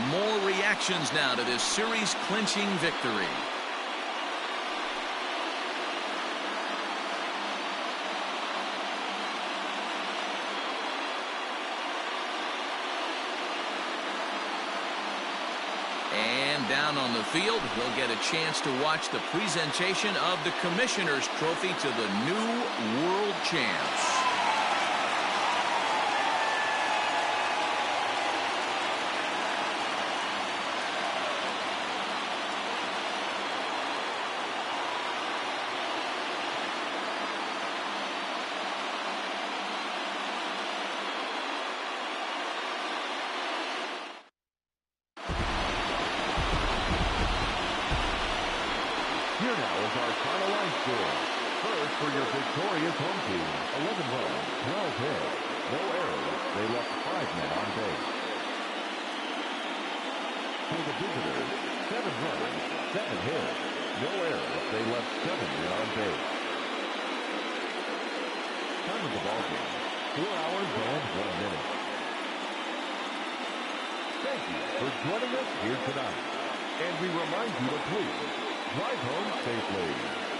More reactions now to this series-clinching victory. And down on the field, he'll get a chance to watch the presentation of the Commissioner's Trophy to the new world champs. Here now is our final line score. First for your victorious home team, 11 runs, 12 hits, no errors. They left 5 men on base. For the visitors, 7 runs, 7 hits, no errors. They left 7 men on base. Time of the ball game, 4 hours and 1 minute. Thank you for joining us here tonight. And we remind you to please drive home safely.